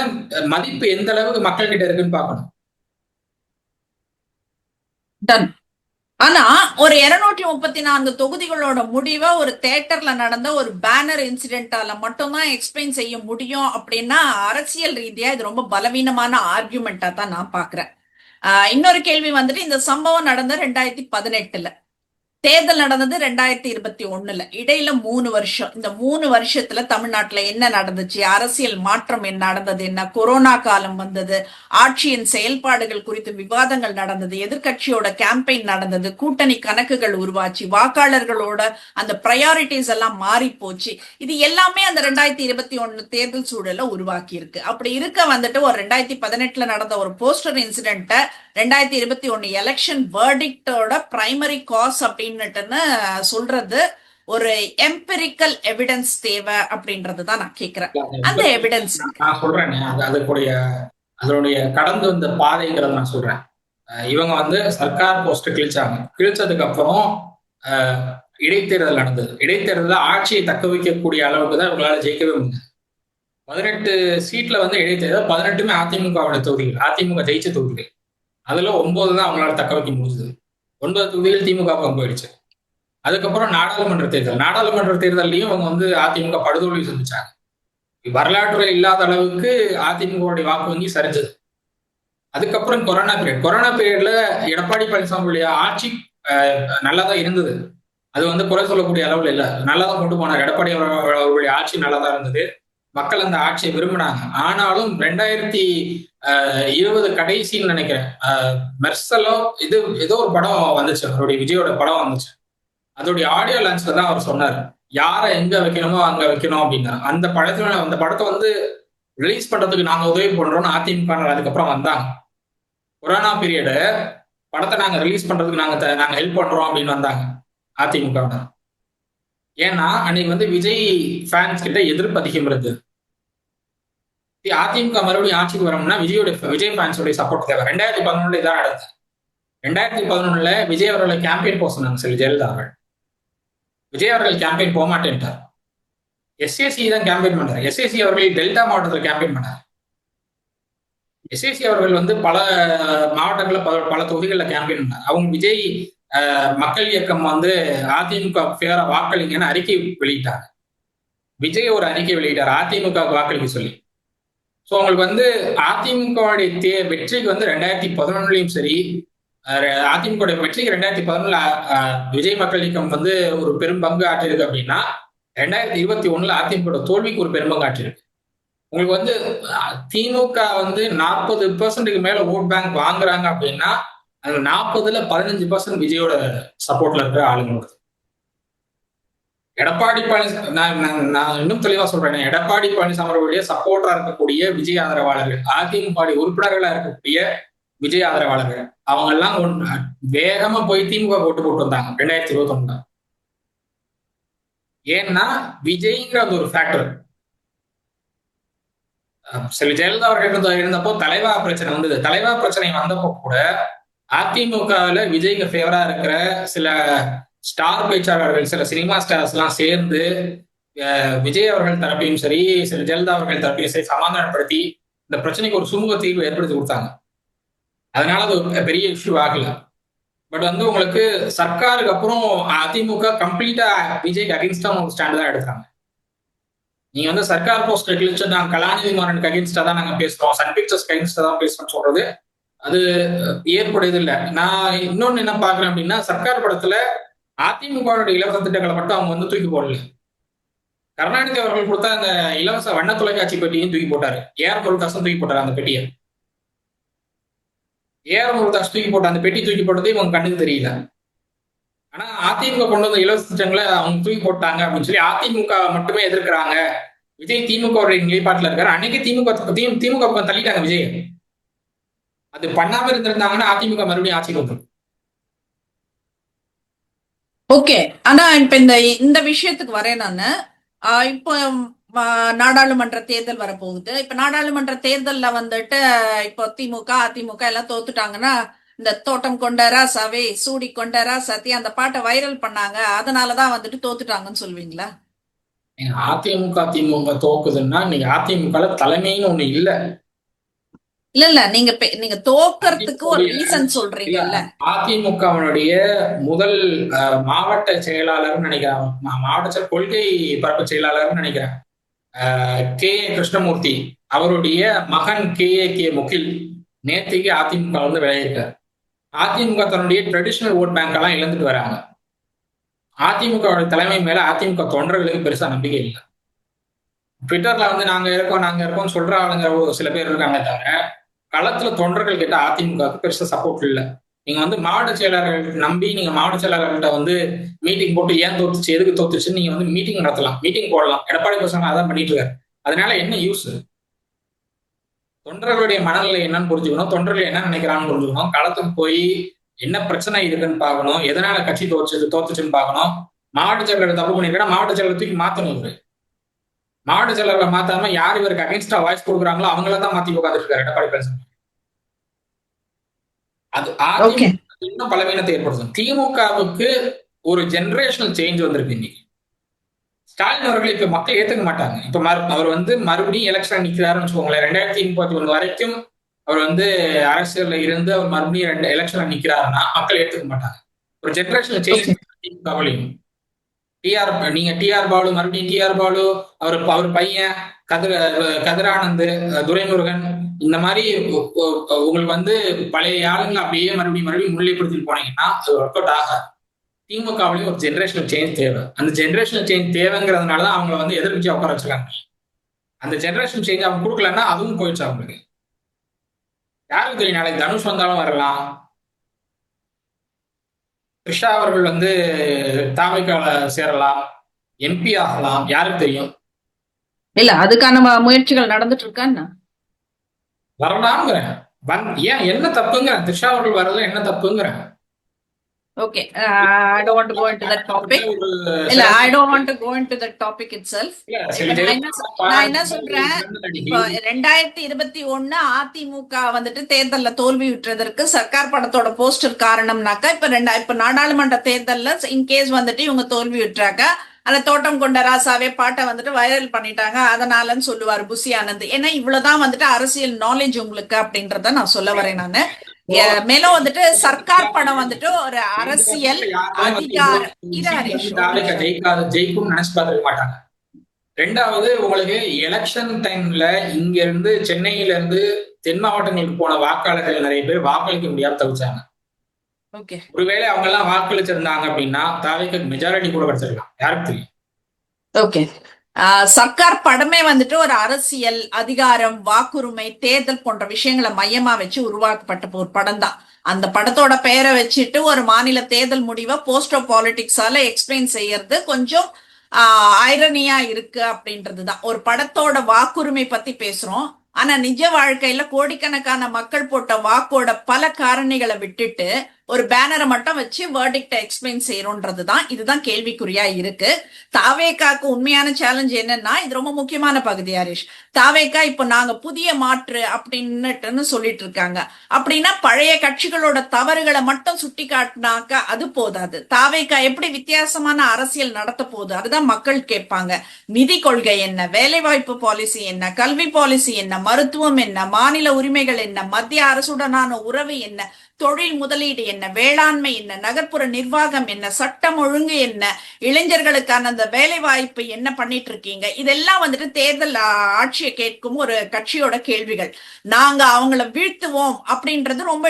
A: மதிப்பு எந்த அளவுக்கு மக்கள் கிட்ட இருக்குன்னு பார்க்கணும்.
B: டன். ஆனா ஒரு 234 தொகுதிகளோட முடிவை ஒரு தியேட்டர்ல நடந்த ஒரு பேனர் இன்சிடென்டால மட்டும்தான் எக்ஸ்பிளைன் செய்ய முடியும் அப்படின்னா அரசியல் ரீதியா இது ரொம்ப பலவீனமான ஆர்கியூமெண்டா தான் நான் பாக்குறேன். இன்னொரு கேள்வி வந்துட்டு இந்த சம்பவம் நடந்த 2018. தேர்தல் நடந்தது 2021. இடையில 3 வருஷம். இந்த 3 வருஷத்துல தமிழ்நாட்டுல என்ன நடந்துச்சு, அரசியல் மாற்றம் என்ன நடந்தது, என்ன கொரோனா காலம் வந்தது, ஆட்சியின் செயல்பாடுகள் குறித்து விவாதங்கள் நடந்தது, எதிர்கட்சியோட கேம்பெயின் நடந்தது, கூட்டணி கணக்குகள் உருவாச்சு, வாக்காளர்களோட அந்த ப்ரையாரிட்டிஸ் எல்லாம் மாறி போச்சு. இது எல்லாமே அந்த 2021 தேர்தல் சூழல உருவாக்கி இருக்கு. அப்படி இருக்க வந்துட்டு ஒரு 2018 நடந்த ஒரு போஸ்டர் இன்சிடென்ட்ட 2021 எலெக்ஷன் வேர்டிக்டோட பிரைமரி காஸ் அப்படின்னுட்டுன்னு சொல்றது ஒரு எம்பிரிக்கல் எவிடன்ஸ் தேவை அப்படின்றது தான் நான் கேட்கிறேன். அந்த எவிடன்ஸ்
A: நான் சொல்றேன் அதனுடைய கடந்து வந்த பாதைங்கிறத நான் சொல்றேன். இவங்க வந்து சர்க்கார் போஸ்ட் கிழிச்சாங்க. கிழிச்சதுக்கு அப்புறம் இடைத்தேர்தல் நடந்தது. இடைத்தேர்தலில் ஆட்சியை தக்க வைக்கக்கூடிய அளவுக்கு தான் இவங்களால ஜெயிக்கவே முடியாது. 18 சீட்ல வந்து இடைத்தேர்தல் 18மே அதிமுகவோட தொகுதிகள், அதிமுக ஜெயிச்ச தொகுதிகள். அதுல 9 தான் அவங்களால தக்க வைக்க முடிஞ்சது. 9 தொகுதிகள் திமுக போயிடுச்சு. அதுக்கப்புறம் நாடாளுமன்ற தேர்தலையும் அவங்க வந்து அதிமுக படுதோல்வி சந்திச்சாங்க. வரலாற்றுல இல்லாத அளவுக்கு அதிமுகவுடைய வாக்கு வங்கி சரிஞ்சது. அதுக்கப்புறம் கொரோனா பீரியட்ல எடப்பாடி பழனிசாமியுடைய ஆட்சி நல்லா தான் இருந்தது. அது வந்து குறை சொல்லக்கூடிய அளவுல இல்ல, நல்லா தான் கொண்டு போனார். எடப்பாடி அவர்களுடைய ஆட்சி நல்லா தான் இருந்தது. மக்கள் அந்த ஆட்சியை விரும்பினாங்க. ஆனாலும் 2020 கடைசின்னு நினைக்கிறேன், மெர்சலோ இது ஏதோ ஒரு படம் வந்துச்சு, அவருடைய விஜயோட படம் வந்துச்சு. அதோடைய ஆடியோ லான்ச்ல தான் அவர் சொன்னார், யாரை எங்க வைக்கணுமோ அங்க வைக்கணும் அப்படின்னா. அந்த படத்தை வந்து ரிலீஸ் பண்றதுக்கு நாங்க உதவி பண்றோம்னு அதிமுக அதுக்கப்புறம் வந்தாங்க. கொரோனா பீரியடு படத்தை நாங்க ரிலீஸ் பண்றதுக்கு நாங்க ஹெல்ப் பண்றோம் அப்படின்னு வந்தாங்க அதிமுக. ஏன்னா அன்னைக்கு வந்து விஜய் ஃபேன்ஸ் கிட்ட எதிர்ப்பு அதிகம் இருந்தது. அதிமுக மறுபடியும் ஆட்சிக்கு வரோம்னா விஜய் ஃபேன்ஸோட சப்போர்ட் தேவை. 2011 இதான் நடந்தது. 2011 விஜய் அவர்களை கேம்பெயின் போக சொன்னாங்க சொல்லி ஜெயலலிதா அவர்கள். விஜய் அவர்கள் கேம்பெயின் போக மாட்டேன்ட்டார். எஸ்ஏசி தான் கேம்பெயின் பண்ணார். எஸ்ஏசி அவர்கள் டெல்டா மாவட்டத்தில் கேம்பெயின் பண்ணார். எஸ்ஏசி அவர்கள் வந்து பல மாவட்டங்களில் பல தொகுதிகளில் கேம்பெயின் பண்ணார். அவங்க விஜய் மக்கள் இயக்கம் வந்து அதிமுக ஃபேவரா வாக்களிங்கன்னு அறிக்கை வெளியிட்டாங்க. விஜய் ஒரு அறிக்கை வெளியிட்டார் அதிமுக வாக்களிக்க சொல்லி. ஸோ அவங்களுக்கு வந்து அதிமுகவுடைய வெற்றிக்கு வந்து 2011 சரி, அதிமுக வெற்றிக்கு 2011 விஜய் மக்கள் இயக்கம் வந்து ஒரு பெரும் பங்கு ஆற்றிருக்கு அப்படின்னா 2021 அதிமுக தோல்விக்கு ஒரு பெரும் பங்கு ஆற்றிருக்கு. உங்களுக்கு வந்து திமுக வந்து 40% மேல ஓட் பேங்க் வாங்குறாங்க அப்படின்னா அது 40ல 15% விஜயோட சப்போர்ட்ல இருக்கிற ஆளுங்களோட. எடப்பாடி பழனிசாமி, நான் இன்னும் தெளிவா சொல்றேன், எடப்பாடி பழனிசாமி அவர்களுடைய சப்போர்ட்டா இருக்கக்கூடிய விஜய் ஆதரவாளர்கள், அதிமுக உறுப்பினர்களா இருக்கக்கூடிய விஜய் ஆதரவாளர்கள், அவங்க எல்லாம் வேகமா போய் திமுக போட்டு வந்தாங்க 2021. ஏன்னா விஜய்ங்கிற அந்த ஒரு ஃபேக்டர். சில ஜெயலலிதா அவர்கள் இருந்தப்போ தலைவா பிரச்சனை வந்தது. தலைவா பிரச்சனை வந்தப்போ கூட அதிமுகவில் விஜய்க்கு ஃபேவரா இருக்கிற சில ஸ்டார் பேச்சாளர்கள், சில சினிமா ஸ்டார்ஸ் எல்லாம் சேர்ந்து விஜய் அவர்கள் தரப்பையும் சரி, சில ஜெயலலிதா அவர்கள் தரப்பையும் சரி சமாதானப்படுத்தி இந்த பிரச்சனைக்கு ஒரு சுமூக தீர்வு ஏற்படுத்தி கொடுத்தாங்க. அதனால அது பெரிய இஷ்யூ ஆகல. பட் வந்து உங்களுக்கு சர்க்காருக்கு அப்புறம் அதிமுக கம்ப்ளீட்டா விஜய்க்கு அகேன்ஸ்டா ஒரு ஸ்டாண்ட் தான் எடுத்தாங்க. நீங்க வந்து சர்க்கார் போஸ்ட் கிழிச்சு நாங்க கலாநிதி மாறனுக்கு அகேன்ஸ்டா தான் நாங்க பேசுறோம், சன் பிக்சர்ஸ்க்கு அகேன்ஸ்டா தான் பேசுறோம்னு சொல்றது அது ஏற்புடையது இல்லை. நான் இன்னொன்னு என்ன பாக்குறேன் அப்படின்னா, சர்க்கார் படத்துல அதிமுக இலவச திட்டங்களை மட்டும் அவங்க வந்து தூக்கி போடல. கருணாநிதி அவர்கள் கொடுத்த அந்த இலவச வண்ண தொலைக்காட்சி பெட்டியும் தூக்கி போட்டாரு. ஏஆர் முருகதாஸும் தூக்கி போட்டாரு அந்த பெட்டியை. ஏஆர் முருகதாஸ் தூக்கி போட்ட அந்த பெட்டி தூக்கி போட்டதே இவங்க கண்ணுக்கு தெரியல. ஆனா அதிமுக கொண்டு வந்த இலவச திட்டங்களை அவங்க தூக்கி போட்டாங்க அப்படின்னு சொல்லி அதிமுக மட்டுமே எதிர்க்கிறாங்க. விஜய் திமுக நிலைப்பாட்டில் இருக்காரு. அன்னைக்கு திமுக தள்ளிட்டாங்க விஜய். அது பண்ணாம இருந்திருந்தாங்கன்னா அதிமுக மறுபடியும் ஆட்சிக்கு வந்துடும்.
B: ஓகே. ஆனா இப்ப இந்த விஷயத்துக்கு வரேன் நானு. இப்போ நாடாளுமன்ற தேர்தல் வரப்போகுது. இப்ப நாடாளுமன்ற தேர்தல்ல வந்துட்டு இப்போ திமுக அதிமுக எல்லாம் தோத்துட்டாங்கன்னா இந்த தோட்டம் கொண்ட ராசாவே சூடி கொண்ட ராசாத்தி அந்த பாட்டை வைரல் பண்ணாங்க, அதனாலதான் வந்துட்டு தோத்துட்டாங்கன்னு சொல்வீங்களா?
A: அதிமுக திமுக தோக்குதுன்னா நீங்க அதிமுக தலைமைன்னு ஒண்ணு இல்ல.
B: இல்ல இல்ல, நீங்க தோக்கறதுக்கு ஒரு
A: அதிமுகவுடைய
B: ரீசன்
A: இல்ல
B: சொல்றீங்கல்ல.
A: அதிமுகவினுடைய முதல் மாவட்ட செயலாளர்னு நினைக்கிறேன், மாவட்ட கொள்கை பரப்பு செயலாளர்னு நினைக்கிறேன், கே ஏ கிருஷ்ணமூர்த்தி அவருடைய மகன் கே முகில் நேத்திக்கு அதிமுக வந்து விளையிருக்காரு. அதிமுக தன்னுடைய ட்ரெடிஷனல் ஓட் பேங்க் எல்லாம் இழந்துட்டு வராங்க. அதிமுக தலைமை மேல அதிமுக தொண்டர்களுக்கு பெருசா நம்பிக்கை இல்லை. ட்விட்டர்ல வந்து நாங்க இருக்கோம்னு சொல்ற ஆளுங்க சில பேர் இருக்காங்க தவிர களத்துல தொண்டர்கள் கிட்ட அதிமுக பெருசா சப்போர்ட் இல்லை. நீங்க வந்து மாவட்ட செயலாளர்கள் நம்பி நீங்க மாவட்ட செயலாளர்கள்ட்ட வந்து மீட்டிங் போட்டு ஏன் தோத்துச்சு எதுக்கு தோத்துச்சு நீங்க வந்து மீட்டிங் நடத்தலாம், மீட்டிங் போடலாம். எடப்பாடி பசங்க அதான் பண்ணிட்டு இருக்காரு. அதனால என்ன யூஸ்? தொண்டர்களுடைய மனநிலை என்னன்னு புரிஞ்சுக்கணும், தொண்டர்கள் என்ன நினைக்கிறான்னு புரிஞ்சுக்கணும், களத்துக்கு போய் என்ன பிரச்சனை இருக்குன்னு பார்க்கணும், எதனால கட்சி தோத்துச்சுன்னு பார்க்கணும். மாவட்ட செயலாளர் தப்பு பண்ணிருக்கா மாவட்ட செயலாளர் தூக்கி மாத்தணும். இவரு மாவட்ட செயலாளரை மாத்தாம யார் இவருக்கு அகைன்ஸ்டா வாய்ஸ் கொடுக்குறாங்களோ அவங்கள தான் மாத்தி உட்காந்துட்டு இருக்காரு எடப்பாடி பழனிசாமி. அது அதிமுக இன்னும் பலவீனத்தை ஏற்படுத்தும். திமுகவுக்கு ஒரு ஜெனரேஷனல் சேஞ்ச் வந்திருக்கு இன்னைக்கு. ஸ்டாலின் அவர்களை இப்ப மக்கள் ஏத்துக்க மாட்டாங்க. இப்ப அவர் வந்து மறுபடியும் எலெக்ஷன் நிக்கிறாருன்னு வச்சுக்கோங்களேன். 2031 வரைக்கும் அவர் வந்து அரசியல்ல இருந்து அவர் மறுபடியும் எலெக்ஷன்ல நிக்கிறாருன்னா மக்கள் ஏத்துக்க மாட்டாங்க. ஒரு ஜெனரேஷனல் சேஞ்ச் திமுகவிலையும் நீங்க டிஆர் பாலு மறுபடியும் டிஆர் பாலு அவர் பையன் கதிரானந்த் துரைமுருகன் இந்த மாதிரி உங்களுக்கு வந்து பழைய ஆளுங்க அப்படியே மறுபடியும் முன்னிலைப்படுத்தி போனீங்கன்னா அது ஒர்க் அவுட் ஆகாது. திமுகவிலையும் ஒரு ஜெனரேஷனல் சேஞ்ச் தேவை. அந்த ஜெனரேஷனல் சேஞ்ச் தேவைங்கிறதுனாலதான் அவங்க வந்து எதிர்கட்சியா உட்கார வச்சிருக்காங்க. அந்த ஜெனரேஷன் சேஞ்ச் அவங்க கொடுக்கலன்னா அதுவும் போயிடுச்சு அவங்களுக்கு. யாருக்கு தெரியும், நாளைக்கு தனுஷ் வந்தாலும் வரலாம், த்ரிஷா அவர்கள் வந்து தாவைக்கால சேரலாம், எம்பி ஆகலாம், யாருக்கு தெரியும்.
B: இல்ல அதுக்கான முயற்சிகள் நடந்துட்டு இருக்கான்னு
A: வரலாம்ங்கிறேன். ஏன் என்ன தப்புங்கிறேன், த்ரிஷா அவர்கள் வர்றதுல என்ன தப்புங்கிறேன்.
B: Okay, I don't want to go into that topic. இல்ல, I don't want to go into that topic itself. நான் என்ன சொல்றேன், இப்போ 2021 அதிமுக வந்துட்டு தேர்தல்ல தோல்வி விட்டுறதற்கு சர்க்கார் படத்தோட போஸ்டர் காரணம்னாக்கா, இப்ப நாடாளுமன்ற தேர்தல்ல இன்கேஸ் வந்துட்டு இவங்க தோல்வி விட்டுறாக்க அந்த தோட்டம் கொண்ட ராசாவே பாட்டை வந்துட்டு வைரல் பண்ணிட்டாங்க அதனாலன்னு சொல்லுவாரு புசி ஆனந்த். ஏன்னா இவ்வளவுதான் வந்துட்டு அரசியல் நாலேஜ் உங்களுக்கு அப்படின்றத நான் சொல்ல வரேன். நானு மேலும் வந்துட்டு சர்க்கார் படம் வந்துட்டு ஒரு அரசியல் அதிகாரம்
A: ஜெயிக்கும் நினைச்சு பார்த்துக்க மாட்டாங்க. ரெண்டாவது, உங்களுக்கு எலெக்ஷன் டைம்ல இங்க இருந்து சென்னையில இருந்து தென் மாவட்டங்களுக்கு போன வாக்காளர்கள் நிறைய பேர் வாக்களிக்க முடியாம தவிச்சாங்க. ஒருவேளை அவங்க எல்லாம் வாக்களிச்சிருந்தாங்க அப்படின்னா தாவேக்கு மெஜாரிட்டி கூட கிடைச்சிருக்கலாம், யாருக்கு தெரியும்.
B: ஓகே, சர்க்கார் படமே வந்துட்டு ஒரு அரசியல் அதிகாரம் வாக்குரிமை தேர்தல் போன்ற விஷயங்களை மையமா வச்சு உருவாக்கப்பட்ட ஒரு படம் தான். அந்த படத்தோட பெயரை வச்சுட்டு ஒரு மாநில தேர்தல் முடிவை போஸ்ட் ஆஃப் பாலிடிக்ஸால எக்ஸ்பிளைன் செய்யறது கொஞ்சம் ஐரனியா இருக்கு அப்படின்றதுதான். ஒரு படத்தோட வாக்குரிமை பத்தி பேசுறோம், ஆனா நிஜ வாழ்க்கையில கோடிக்கணக்கான மக்கள் போட்ட வாக்கோட பல காரணிகளை விட்டுட்டு ஒரு பேனரை மட்டும் வச்சு வேர்டிக்ட எக்ஸ்பிளைன் செய்யறோன்றதுதான். இதுதான் கேள்விக்குறியா இருக்கு. தாவேக்காக்கு உண்மையான சேலஞ்ச் என்னன்னா, இது ரொம்ப முக்கியமான பகுதி ஹரிஷ். தாவேக்கா இப்போ நாங்க புதிய மாற்று அப்படின்னுட்டுன்னு சொல்லிட்டு இருக்காங்க. அப்படின்னா பழைய கட்சிகளோட தவறுகளை மட்டும் சுட்டி காட்டினாக்க அது போதாது. தாவேக்கா எப்படி வித்தியாசமான அரசியல் நடத்த போகுது அதுதான் மக்கள் கேட்பாங்க. நிதி கொள்கை என்ன, வேலைவாய்ப்பு பாலிசி என்ன, கல்வி பாலிசி என்ன, மருத்துவம் என்ன, மாநில உரிமைகள் என்ன, மத்திய அரசுடனான உறவு என்ன, தொழில் முதலீடு என்ன, வேளாண்மை என்ன, நகர்ப்புற நிர்வாகம் என்ன, சட்டம் ஒழுங்கு என்ன, இளைஞர்களுக்கான அந்த வேலை வாய்ப்பு என்ன பண்ணிட்டு இருக்கீங்க, இதெல்லாம் வந்துட்டு தேர்தல் ஆட்சியை கேட்கும் ஒரு கட்சியோட கேள்விகள். நாங்க அவங்கள வீழ்த்துவோம் அப்படின்றது ரொம்ப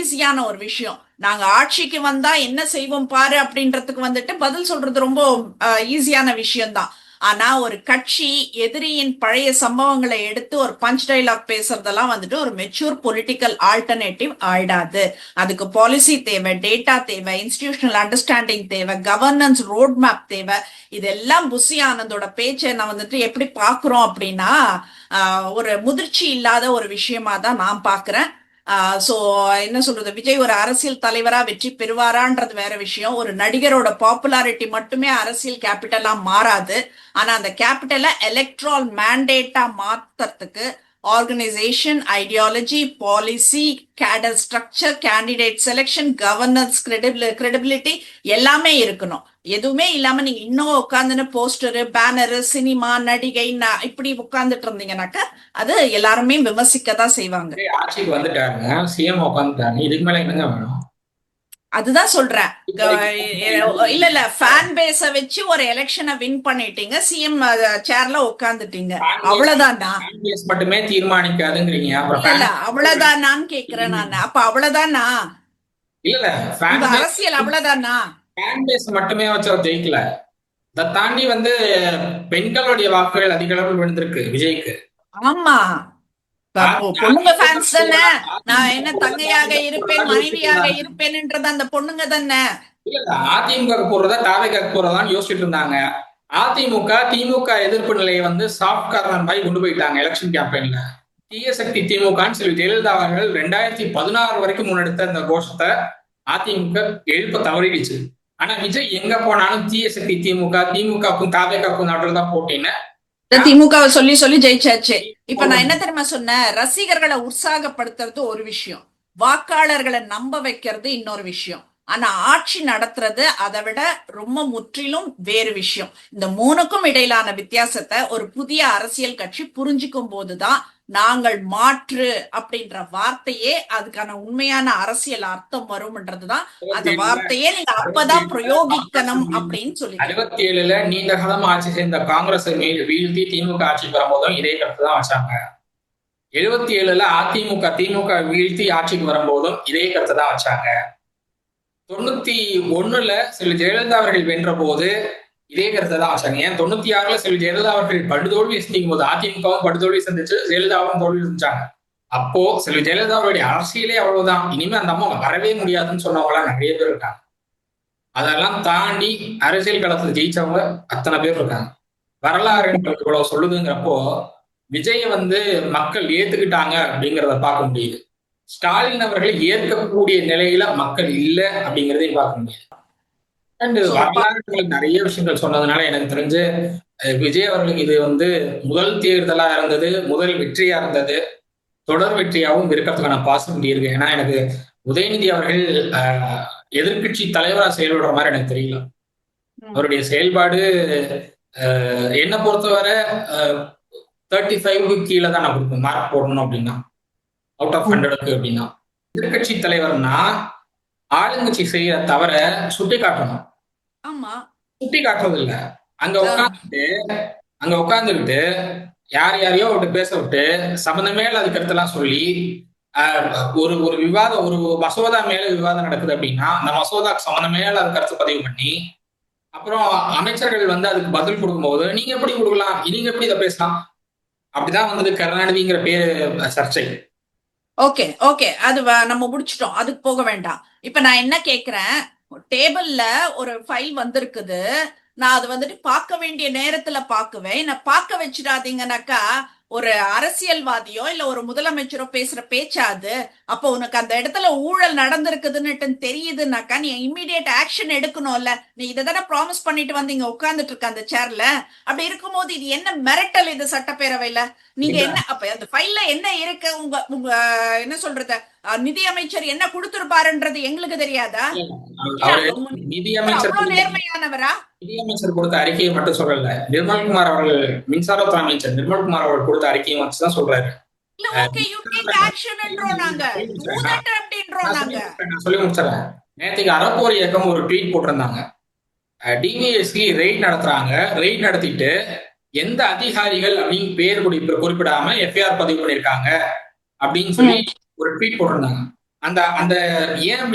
B: ஈஸியான ஒரு விஷயம். நாங்க ஆட்சிக்கு வந்தா என்ன செய்வோம் பாரு அப்படின்றதுக்கு வந்துட்டு பதில் சொல்றது ரொம்ப ஈஸியான விஷயம்தான். ஆனா ஒரு கட்சி எதிரியின் பழைய சம்பவங்களை எடுத்து ஒரு பஞ்ச் டைலாக் பேசுறதெல்லாம் வந்துட்டு ஒரு மெச்சூர் பொலிட்டிக்கல் ஆல்டர்னேட்டிவ் ஆயிடாது. அதுக்கு பாலிசி தேவை, டேட்டா தேவை, இன்ஸ்டிடியூஷனல் அண்டர்ஸ்டாண்டிங் தேவை, கவர்னன்ஸ் ரோட் மேப் தேவை. இதெல்லாம் புசி ஆனந்தோட பேச்சை நான் வந்துட்டு எப்படி பாக்குறோம் அப்படின்னா ஒரு முதிர்ச்சி இல்லாத ஒரு விஷயமா தான் நான் பாக்குறேன். சோ என்ன சொல்றது, விஜய் ஒரு அரசியல் தலைவரா வெற்றி பெறுவாரான்றது வேற விஷயம். ஒரு நடிகரோட பாப்புலாரிட்டி மட்டுமே அரசியல் கேபிட்டலா மாறாது. ஆனா அந்த கேபிட்டலை எலக்ட்ரால் மேண்டேட்டா மாத்துறதுக்கு organisation, ideology, policy, cadre structure, candidate selection, governance, credibility எல்லாமே இருக்கணும். எதுவுமே இல்லாம நீங்க இன்னும் உட்காந்துன்னு போஸ்டரு, பேனரு, சினிமா, நடிகை இப்படி உட்கார்ந்துட்டு இருந்தீங்கன்னாக்க அது எல்லாருமே விமர்சிக்கதான் செய்வாங்க.
A: ஆட்சிக்கு வந்துட்டாருங்க, சிஎம் உட்காந்துட்டாங்க, இதுக்கு மேல என்னங்க வேணும்?
B: அதுதான் சொல்றேன். இல்ல இல்ல, ஃபேன் பேஸ வச்சு ஒரு எலெக்ஷனை வின் பண்ணிட்டீங்க, சிஎம் சேர்ல உட்காந்துட்டீங்க, அவ்வளவுதானா?
A: மட்டுமே தீர்மானிக்காதுங்கிறீங்க.
B: இல்ல இல்ல, அவ்வளவுதானான்னு கேக்குறேன் நான். அப்ப அவ்வளவுதானா?
A: இல்ல
B: உங்க அரசியல் அவ்வளவுதானா?
A: ஃபேன் பேஸ் மட்டுமே வச்சு அவர் ஜெயிக்கல. அதை தாண்டி பெண்களுடைய வாக்குகள் அதிக அளவில் விழுந்திருக்கு விஜய்க்கு.
B: ஆமா, பொண்ணுங்க ஃபேன்ஸ் தானே. நான் என்ன தங்கையாக இருப்பேன், மனைவியாக இருப்பேன்ன்றது அந்த பொண்ணுங்க தானே.
A: இல்ல அதிமுக போறதா தாவேக போறதான்னு யோசிச்சுட்டு இருந்தாங்க. அதிமுக திமுக எதிர்ப்பு நிலையை சாஃப்ட் கார்னர் மாதிரி கொண்டு போயிட்டாங்க எலெக்ஷன் கேம்பெயின்ல. தீய சக்தி திமுகன்னு சொல்லி ஜெயலலிதா அவர்கள் 2016 வரைக்கும் முன்னெடுத்த அந்த கோஷத்தை அதிமுக எழுப்ப தவறிடுச்சு. ஆனா விஜய் எங்க போனாலும் தீய சக்தி திமுக, திமுகவுக்கும் தாவேகாவுக்கும் நடுவில் தான் போட்டீங்க.
B: திமுகவை சொல்லி சொல்லி ஜெயிச்சாச்சு. இப்ப நான் என்ன தெரியுமா சொன்னேன், ரசிகர்களை உற்சாகப்படுத்துறது ஒரு விஷயம், வாக்காளர்களை நம்ப வைக்கிறது இன்னொரு விஷயம். ஆனா ஆட்சி நடத்துறது அதை விட ரொம்ப முற்றிலும் வேறு விஷயம். இந்த மூணுக்கும் இடையிலான வித்தியாசத்தை ஒரு புதிய அரசியல் கட்சி புரிஞ்சுக்கும் போதுதான் நாங்கள் மாற்று அப்படின்ற வார்த்தையே அதுக்கான உண்மையான அரசியல் அர்த்தம் வரும்ன்றதுதான். அந்த வார்த்தையே நீங்க அப்பதான் பிரயோகிக்கணும் அப்படின்னு சொல்லி.
A: 67ல நீண்ட காலம் ஆட்சி செய்த காங்கிரஸ் வீழ்த்தி திமுக ஆட்சிக்கு வரும்போதும் இதே கருத்து தான் வச்சாங்க. 77ல அதிமுக திமுக வீழ்த்தி ஆட்சிக்கு வரும்போதும் இதே கருத்தை தான் வச்சாங்க. 91ல செல்வி ஜெயலலிதா அவர்கள் வென்ற போது இதே கருத்தை தான் வச்சாங்க. ஏன் 96ல செல்வி ஜெயலலிதா அவர்கள் படுதோல்வி சந்திக்கும் போது அதிமுகவும் படுதோல்வி சந்திச்சு, ஜெயலலிதாவும் தோல்வி சந்திச்சாங்க. அப்போ செல்வி ஜெயலலிதா அவருடைய அரசியலே அவ்வளவுதான், இனிமே அந்த அம்மா வரவே முடியாதுன்னு சொன்னவங்க நிறைய பேர் இருக்காங்க. அதெல்லாம் தாண்டி அரசியல் களத்துல ஜெயிச்சவங்க அத்தனை பேர் இருக்காங்க. வரலாறு இவ்வளவு சொல்லுதுங்கிறப்போ விஜய மக்கள் ஏத்துக்கிட்டாங்க அப்படிங்கிறத பார்க்க முடியுது. ஸ்டாலின் அவர்களை ஏற்கக்கூடிய நிலையில மக்கள் இல்ல அப்படிங்கிறதையும் பார்க்க முடியுது. அண்ட் வரலாறு நிறைய விஷயங்கள் சொன்னதுனால எனக்கு தெரிஞ்சு விஜய் அவர்களுக்கு இது முதல் தேர்தலா இருந்தது, முதல் வெற்றியா இருந்தது, தொடர் வெற்றியாகவும் இருக்கிறதுக்கான பாசிபிலிட்டி இருக்கு. ஏன்னா எனக்கு உதயநிதி அவர்கள் எதிர்கட்சி தலைவரா செயல்படுற மாதிரி எனக்கு தெரியல. அவருடைய செயல்பாடு என்னை பொறுத்தவரை 35க்கு கீழே தான் நான் கொடுப்பேன் மார்க் போடணும் அப்படின்னா, அவுட் ஆஃப் 100க்கு அப்படின்னா. எதிர்கட்சி தலைவர்னா ஆளுங்கட்சி செய்யற தவிர சுட்டி காட்டணும்.
B: ஆமா, சுட்டி
A: காட்டுறது இல்ல. அங்க உட்காந்துக்கிட்டு யார் யாரையோ விட்டு பேச விட்டு சம்பந்தமே இல்லாத கருத்தெல்லாம் சொல்லி ஒரு ஒரு விவாதம், ஒரு மசோதா மேல விவாதம் நடக்குது அப்படின்னா அந்த மசோதாக்கு சம்பந்தமே இல்லாத கருத்து பதிவு பண்ணி அப்புறம் அமைச்சர்கள் அதுக்கு பதில் கொடுக்கும்போது நீங்க எப்படி கொடுக்கலாம், நீங்க எப்படி இதை பேசலாம், அப்படிதான் கருணாநிதிங்கிற பேரு சர்ச்சை.
B: ஓகே ஓகே, அது நம்ம முடிச்சிட்டோம், அதுக்கு போக வேண்டாம். இப்ப நான் என்ன கேக்குறேன், டேபிள்ல ஒரு ஃபைல் வந்திருக்குது, நான் அது பார்க்க வேண்டிய நேரத்துல பாக்குவேன். நான் பார்க்க வச்சிடாதீங்கன்னாக்கா ஒரு அரசியல்வாதியோ இல்ல ஒரு முதலமைச்சரோ பேசுற பேச்சாது. அப்போ உனக்கு அந்த இடத்துல ஊழல் நடந்திருக்குதுன்னு தெரியுதுன்னாக்கா நீ இம்மிடியேட் ஆக்ஷன் எடுக்கணும்ல. நீ இதை தானே ப்ராமிஸ் பண்ணிட்டு வந்து இங்க உட்கார்ந்துட்டு இருக்க அந்த சேர்ல. அப்படி இருக்கும்போது இது என்ன மிரட்டல் இது சட்டப்பேரவையில? நீங்க என்ன அப்ப அந்த ஃபைல்ல என்ன இருக்கு, உங்க உங்க என்ன சொல்றது, நிதி அமைச்சர் என்ன கொடுத்திருப்பாருன்றது எங்களுக்கு தெரியாதா? அவ்வளவு நேர்மையானவரா?
A: நிதியமைச்சர் கொடுத்த அறிக்கையை மட்டும் சொல்லல, நிர்மல்குமார் அவர்கள், மின்சாரத்துறை அமைச்சர் நிர்மல்குமார் அவர்கள் கொடுத்த அறிக்கையை வச்சுதான் சொல்றாரு. சொல்லி முடிச்சிடறேன். நேற்றுக்கு அறப்போர் இயக்கம் ஒரு ட்வீட் போட்டிருந்தாங்க. டிவிஎஸ்சி ரெய்ட் நடத்துறாங்க, ரெய்ட் நடத்திட்டு எந்த அதிகாரிகள் அப்படின்னு பேர் குறிப்பிடாம எஃப்ஐஆர் பதிவு பண்ணிருக்காங்க அப்படின்னு சொல்லி ஒரு ட்வீட் போட்டிருந்தாங்க. அந்த அந்த ஏன்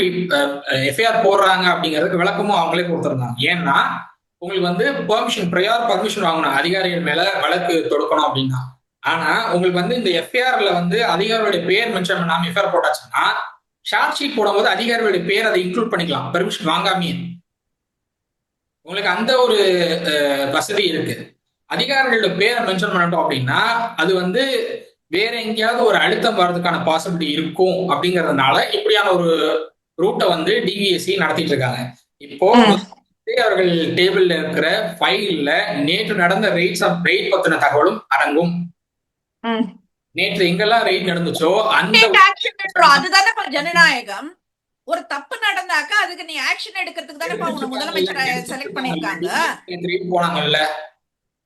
A: எஃப்ஐஆர் போடுறாங்க அப்படிங்கிறதுக்கு விளக்கமும் அவங்களே கொடுத்திருந்தாங்க. ஏன்னா உங்களுக்கு பெர்மிஷன், ப்ரையார் பர்மிஷன் வாங்கணும் அதிகாரிகள் மேல வழக்கு தொடுக்கணும் அப்படின்னா. ஆனா உங்களுக்கு இந்த எஃப்ஐஆர்ல அதிகாரிகளுடைய பேர் மென்ஷன் பண்ணாம எஃப்ஐஆர் போட்டாச்சுன்னா ஷார்ட் ஷீட் போடும்போது அதிகாரிகளுடைய பேர் அதை இன்க்ளூட் பண்ணிக்கலாம் பெர்மிஷன் வாங்காமே. உங்களுக்கு அந்த ஒரு வசதி இருக்கு. அதிகாரிகளோட பேரை மென்ஷன் பண்ணட்டும் அப்படின்னா அது வேற எங்கேயாவது ஒரு அழுத்தம் வர்றதுக்கான பாசிபிலிட்டி இருக்கும் அப்படிங்கறதுனால இப்படியான ஒரு ரூட்டை வந்து டிவிஎஸ்சி நடத்திட்டு இருக்காங்க. இப்போ
B: ம்,
A: விஜய் அவர்கள் டேபிள்ல இருக்கிற ஃபைல்ல நேற்று நடந்த ரெய்ட் பத்தின தகவலும் அடங்கும்.
B: ம்.
A: நேற்று எங்கெல்லாம் ரெய்ட் நடந்துச்சோ அந்த
B: Take action ன்றோம். அதுதானேப்பா ஜனநாயகம். ஒரு தப்பு நடந்தாக்கா அதுக்கு நீ ஆக்ஷன் எடுக்கிறதுக்கு தானேப்பா உன்னை முதலமைச்சரை செலக்ட் பண்ணிருக்காங்க.
A: ரெய்ட் போனாங்கல்ல,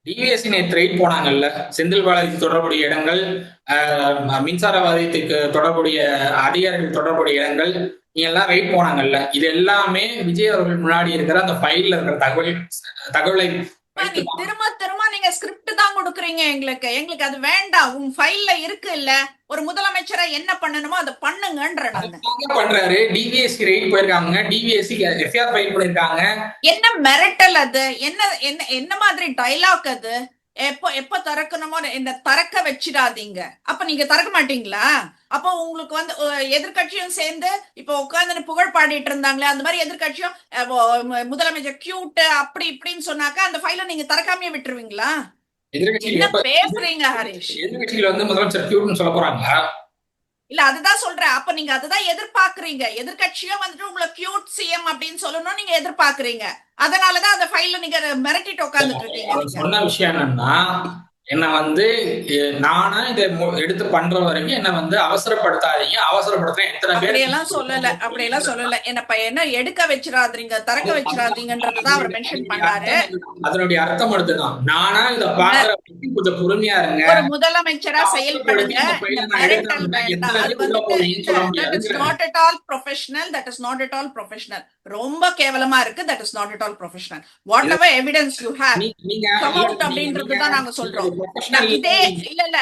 A: டிவிஎஸ்சி நேற்று ரெய்ட் போனாங்கல்ல, செந்தில் பாலாஜி தொடர்புடைய இடங்கள், மின்சார வாரியத்துக்கு தொடர்புடைய அதிகாரிகள் தொடர்புடைய இடங்கள் எல்லாம் ரெய்ட் போனாங்கல்ல. இது எல்லாமே விஜய் அவர்கள் முன்னாடி இருக்கிற அந்த ஃபைல்ல இருக்கிற தகவலை
B: நீ திரும்ப திரும்ப நீங்க ஸ்கிரிப்ட் தான் கொடுக்குறீங்க எங்களுக்கு. எங்களுக்கு அது வேண்டாம். உன் ஃபைல்ல இருக்கு இல்ல, ஒரு முதலமைச்சரை என்ன பண்ணணுமோ அதை பண்ணுங்கன்ற நானு.
A: பண்றாரு. டிவிஎஸ்சி ரெய்ட் போயிருக்காங்க, டிவிஎஸ்சி எஃப்ஐஆர் ஃபைல் பண்ணிருக்காங்க.
B: என்ன மிரட்டல் அது? என்ன என்ன என்ன மாதிரி டைலாக் அது? எப்போ எப்ப திறக்கணுமோ என்ன திறக்க வச்சிடாதீங்க. அப்ப நீங்க திறக்க மாட்டீங்களா? அப்போ உங்களுக்கு வந்து எதிர்கட்சியும் சேர்ந்து இப்போ உட்கார்ந்து புகழ் பாடிட்டு இருந்தாங்களே, அந்த மாதிரி எதிர்கட்சியும் முதலமைச்சர் கியூட் அப்படி இப்படின்னு சொன்னாக்கா அந்த ஃபைல நீங்க திறக்காமயே விட்டுருவீங்களா? என்ன பேசுறீங்க ஹரிஷ்?
A: எதிர்கட்சிகள் வந்து முதலமைச்சர் கியூட்னு சொல்ல போறாங்களா?
B: இல்ல அதுதான் சொல்றேன். அப்ப நீங்க அதுதான் எதிர்பார்க்கறீங்க. எதிர்கட்சியும் வந்துட்டு உங்களை கியூட் சிஎம் அப்படின்னு சொல்லணும் நீங்க எதிர்பார்க்கறீங்க. அதனாலதான் அந்த ஃபைல்ல நீங்க மிரட்டிட்டு உட்கார்ந்துட்டு இருக்கீங்க.
A: சொன்ன விஷயம் என்னன்னா, என்ன வந்து நானா இதை எடுத்து பண்ற வரைக்கும் என்ன வந்து அவசரப்படுத்தாதீங்க, அவசரப்படுத்துறேன் எத்தனை பேர்
B: அப்படியெல்லாம் சொல்லல, அப்படியெல்லாம் சொல்லல. என்ன எடுக்க வச்சிடாதீங்க, திறக்க வச்சிடாதீங்கன்றதுதான் அவர் மென்ஷன் பண்ணாரு.
A: அதனுடைய அர்த்தம் அதுதான். நானா இதை பாக்குற வரைக்கும் கொஞ்சம் பொறுமையா இருங்க,
B: ஒரு முதலமைச்சரா செயல்படுங்க. மிரட்டல் வேண்டாம். அது வந்துட்டு that is not at all professional. That is not at all professional. ரொம்ப கேவலமா இருக்கு. That is not at all professional. Whatever evidence you have, come out அப்படின்றது தான் நாங்க சொல்றோம். இதே இல்ல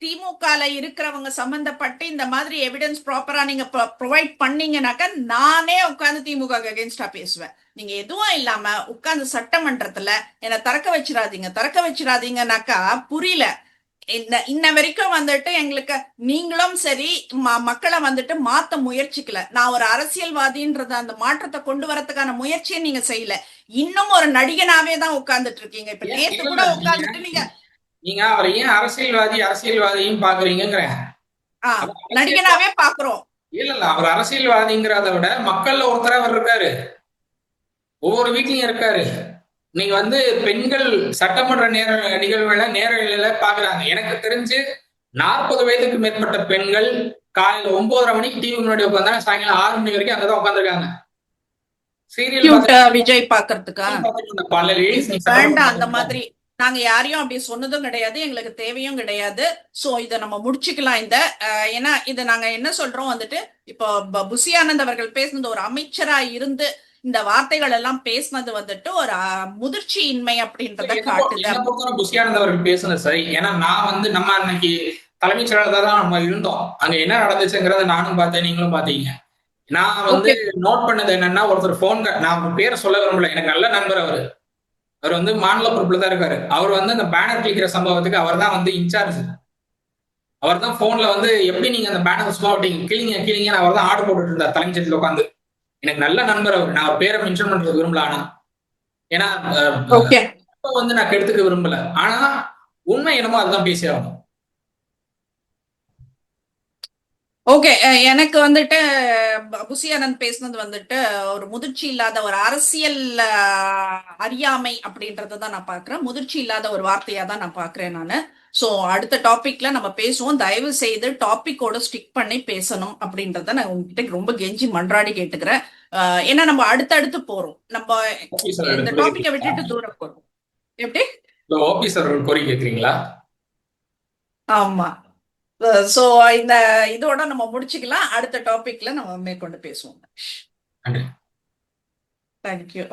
B: திமுகல இருக்கிறவங்க சம்பந்தப்பட்டு இந்த மாதிரி எவிடன்ஸ் ப்ராப்பரா நீங்க ப்ரொவைட் பண்ணீங்கன்னாக்கா நானே உட்கார்ந்து திமுக அகேன்ஸ்டா பேசுவேன். நீங்க எதுவும் இல்லாம உட்கார்ந்து சட்டமன்றத்துல என்ன திறக்க வச்சிடாதீங்கன்னாக்கா புரியல. இன்ன வரைக்கும் வந்துட்டு எங்களுக்கு நீங்களும் சரி மக்களை வந்துட்டு மாத்த முயற்சிக்கல. நான் ஒரு அரசியல்வாதின்றத அந்த மாற்றத்தை கொண்டு வரதுக்கான முயற்சியை நீங்க செய்யல. இன்னும் ஒரு நடிகனாவே தான் உட்கார்ந்துட்டு இருக்கீங்க. இப்ப நேத்து கூட உட்கார்ந்துட்டு
A: நீங்க அவரை ஏன் அரசியல்வாதியும் பாக்குறீங்கிறேன்.
B: நடிகனாவே பாக்குறோம்.
A: இல்ல அவர் அரசியல்வாதிங்கிறத விட மக்கள்ல ஒருத்தரா அவர் இருக்காரு, ஒவ்வொரு வீட்லயும் இருக்காரு. நீங்க வந்து பெண்கள் சட்டமன்ற நிகழ்வுகளை நேரலையில பாக்குறாங்க. எனக்கு தெரிஞ்சு 40 வயதுக்கு மேற்பட்ட பெண்கள் காலையில 9:30 மணிக்கு டிவி முன்னாடி உட்காந்தாங்க, சாயங்காலம் 6 மணி வரைக்கும் அங்கதான் உட்காந்துருக்காங்க.
B: சீரியல் விஜய் பாக்குறதுக்கா?
A: வேண்டாம்
B: அந்த மாதிரி நாங்க யாரையும் அப்படி சொன்னதும் கிடையாது, எங்களுக்கு தேவையும் கிடையாது. சோ இத நம்ம முடிச்சுக்கலாம். ஏன்னா இத நாங்க என்ன சொல்றோம் வந்துட்டு, இப்போ புசி ஆனந்த் அவர்கள் பேசினது ஒரு அமைச்சரா இருந்து இந்த வார்த்தைகள் எல்லாம் பேசினது வந்துட்டு ஒரு முதிர்ச்சியின்மை அப்படின்றத காட்டுது.
A: புசி ஆனந்த் அவர்கள் பேசுனது சரி. ஏன்னா நான் வந்து நம்ம அன்னைக்கு தலைமைச் செயலாளர் தான் நம்ம இருந்தோம். அங்க என்ன நடந்துச்சுங்கிறத நானும் பார்த்தேன், நீங்களும் பாத்தீங்க. நான் வந்து நோட் பண்ணது என்னன்னா, ஒருத்தர் போன், நான் பேரை சொல்ல விரும்பல, எனக்கு நல்ல நண்பர் அவரு. அவர் வந்து மாநில பொறுப்புல தான் இருக்காரு. அவர் வந்து அந்த பேனர் கிளிக்கிற சம்பவத்துக்கு அவர் தான் வந்து இன்சார்ஜ். அவர் தான் போன்ல வந்து எப்படி நீங்க அந்த பேனர் சும்மா கிளிங்க அவர் தான் ஆர்டர் போட்டுட்டு இருந்தார் தலைமைச்சத்தில் உட்காந்து. எனக்கு நல்ல நண்பர் அவர். நான் அவர் பேரை மென்ஷன் பண்றது விரும்பல. ஆனா ஏன்னா வந்து நான் கெடுத்துக்க விரும்பல. ஆனா உண்மை என்னமோ அதுதான் பேசி ஆகணும்.
B: ஓகே, எனக்கு வந்துட்டு புசி ஆனந்த் பேசுனது வந்துட்டு ஒரு முதிர்ச்சி இல்லாத ஒரு அரசியல் அறியாமை அப்படின்றத தான் நான் பாக்குறேன். முதிர்ச்சி இல்லாத ஒரு வார்த்தையா தான் நான் பாக்குறேன் நானு. சோ அடுத்த டாபிக்ல நம்ம பேசுவோம். தயவு செய்து டாபிக்கோட ஸ்டிக் பண்ணி பேசணும் அப்படின்றத நான் உங்ககிட்ட ரொம்ப கெஞ்சி மன்றாடி கேட்டுக்கிறேன். ஏன்னா நம்ம அடுத்தடுத்து போறோம். நம்ம இந்த டாபிக்கை விட்டுட்டு தூரம் போறோம். எப்படி
A: கோரிக்கை கேக்குறீங்களா?
B: ஆமா. சோ இந்த இதோட நம்ம முடிச்சுக்கலாம். அடுத்த டாபிக்ல நம்ம மேற்கொண்டு பேசுவோம். தேங்க்யூ.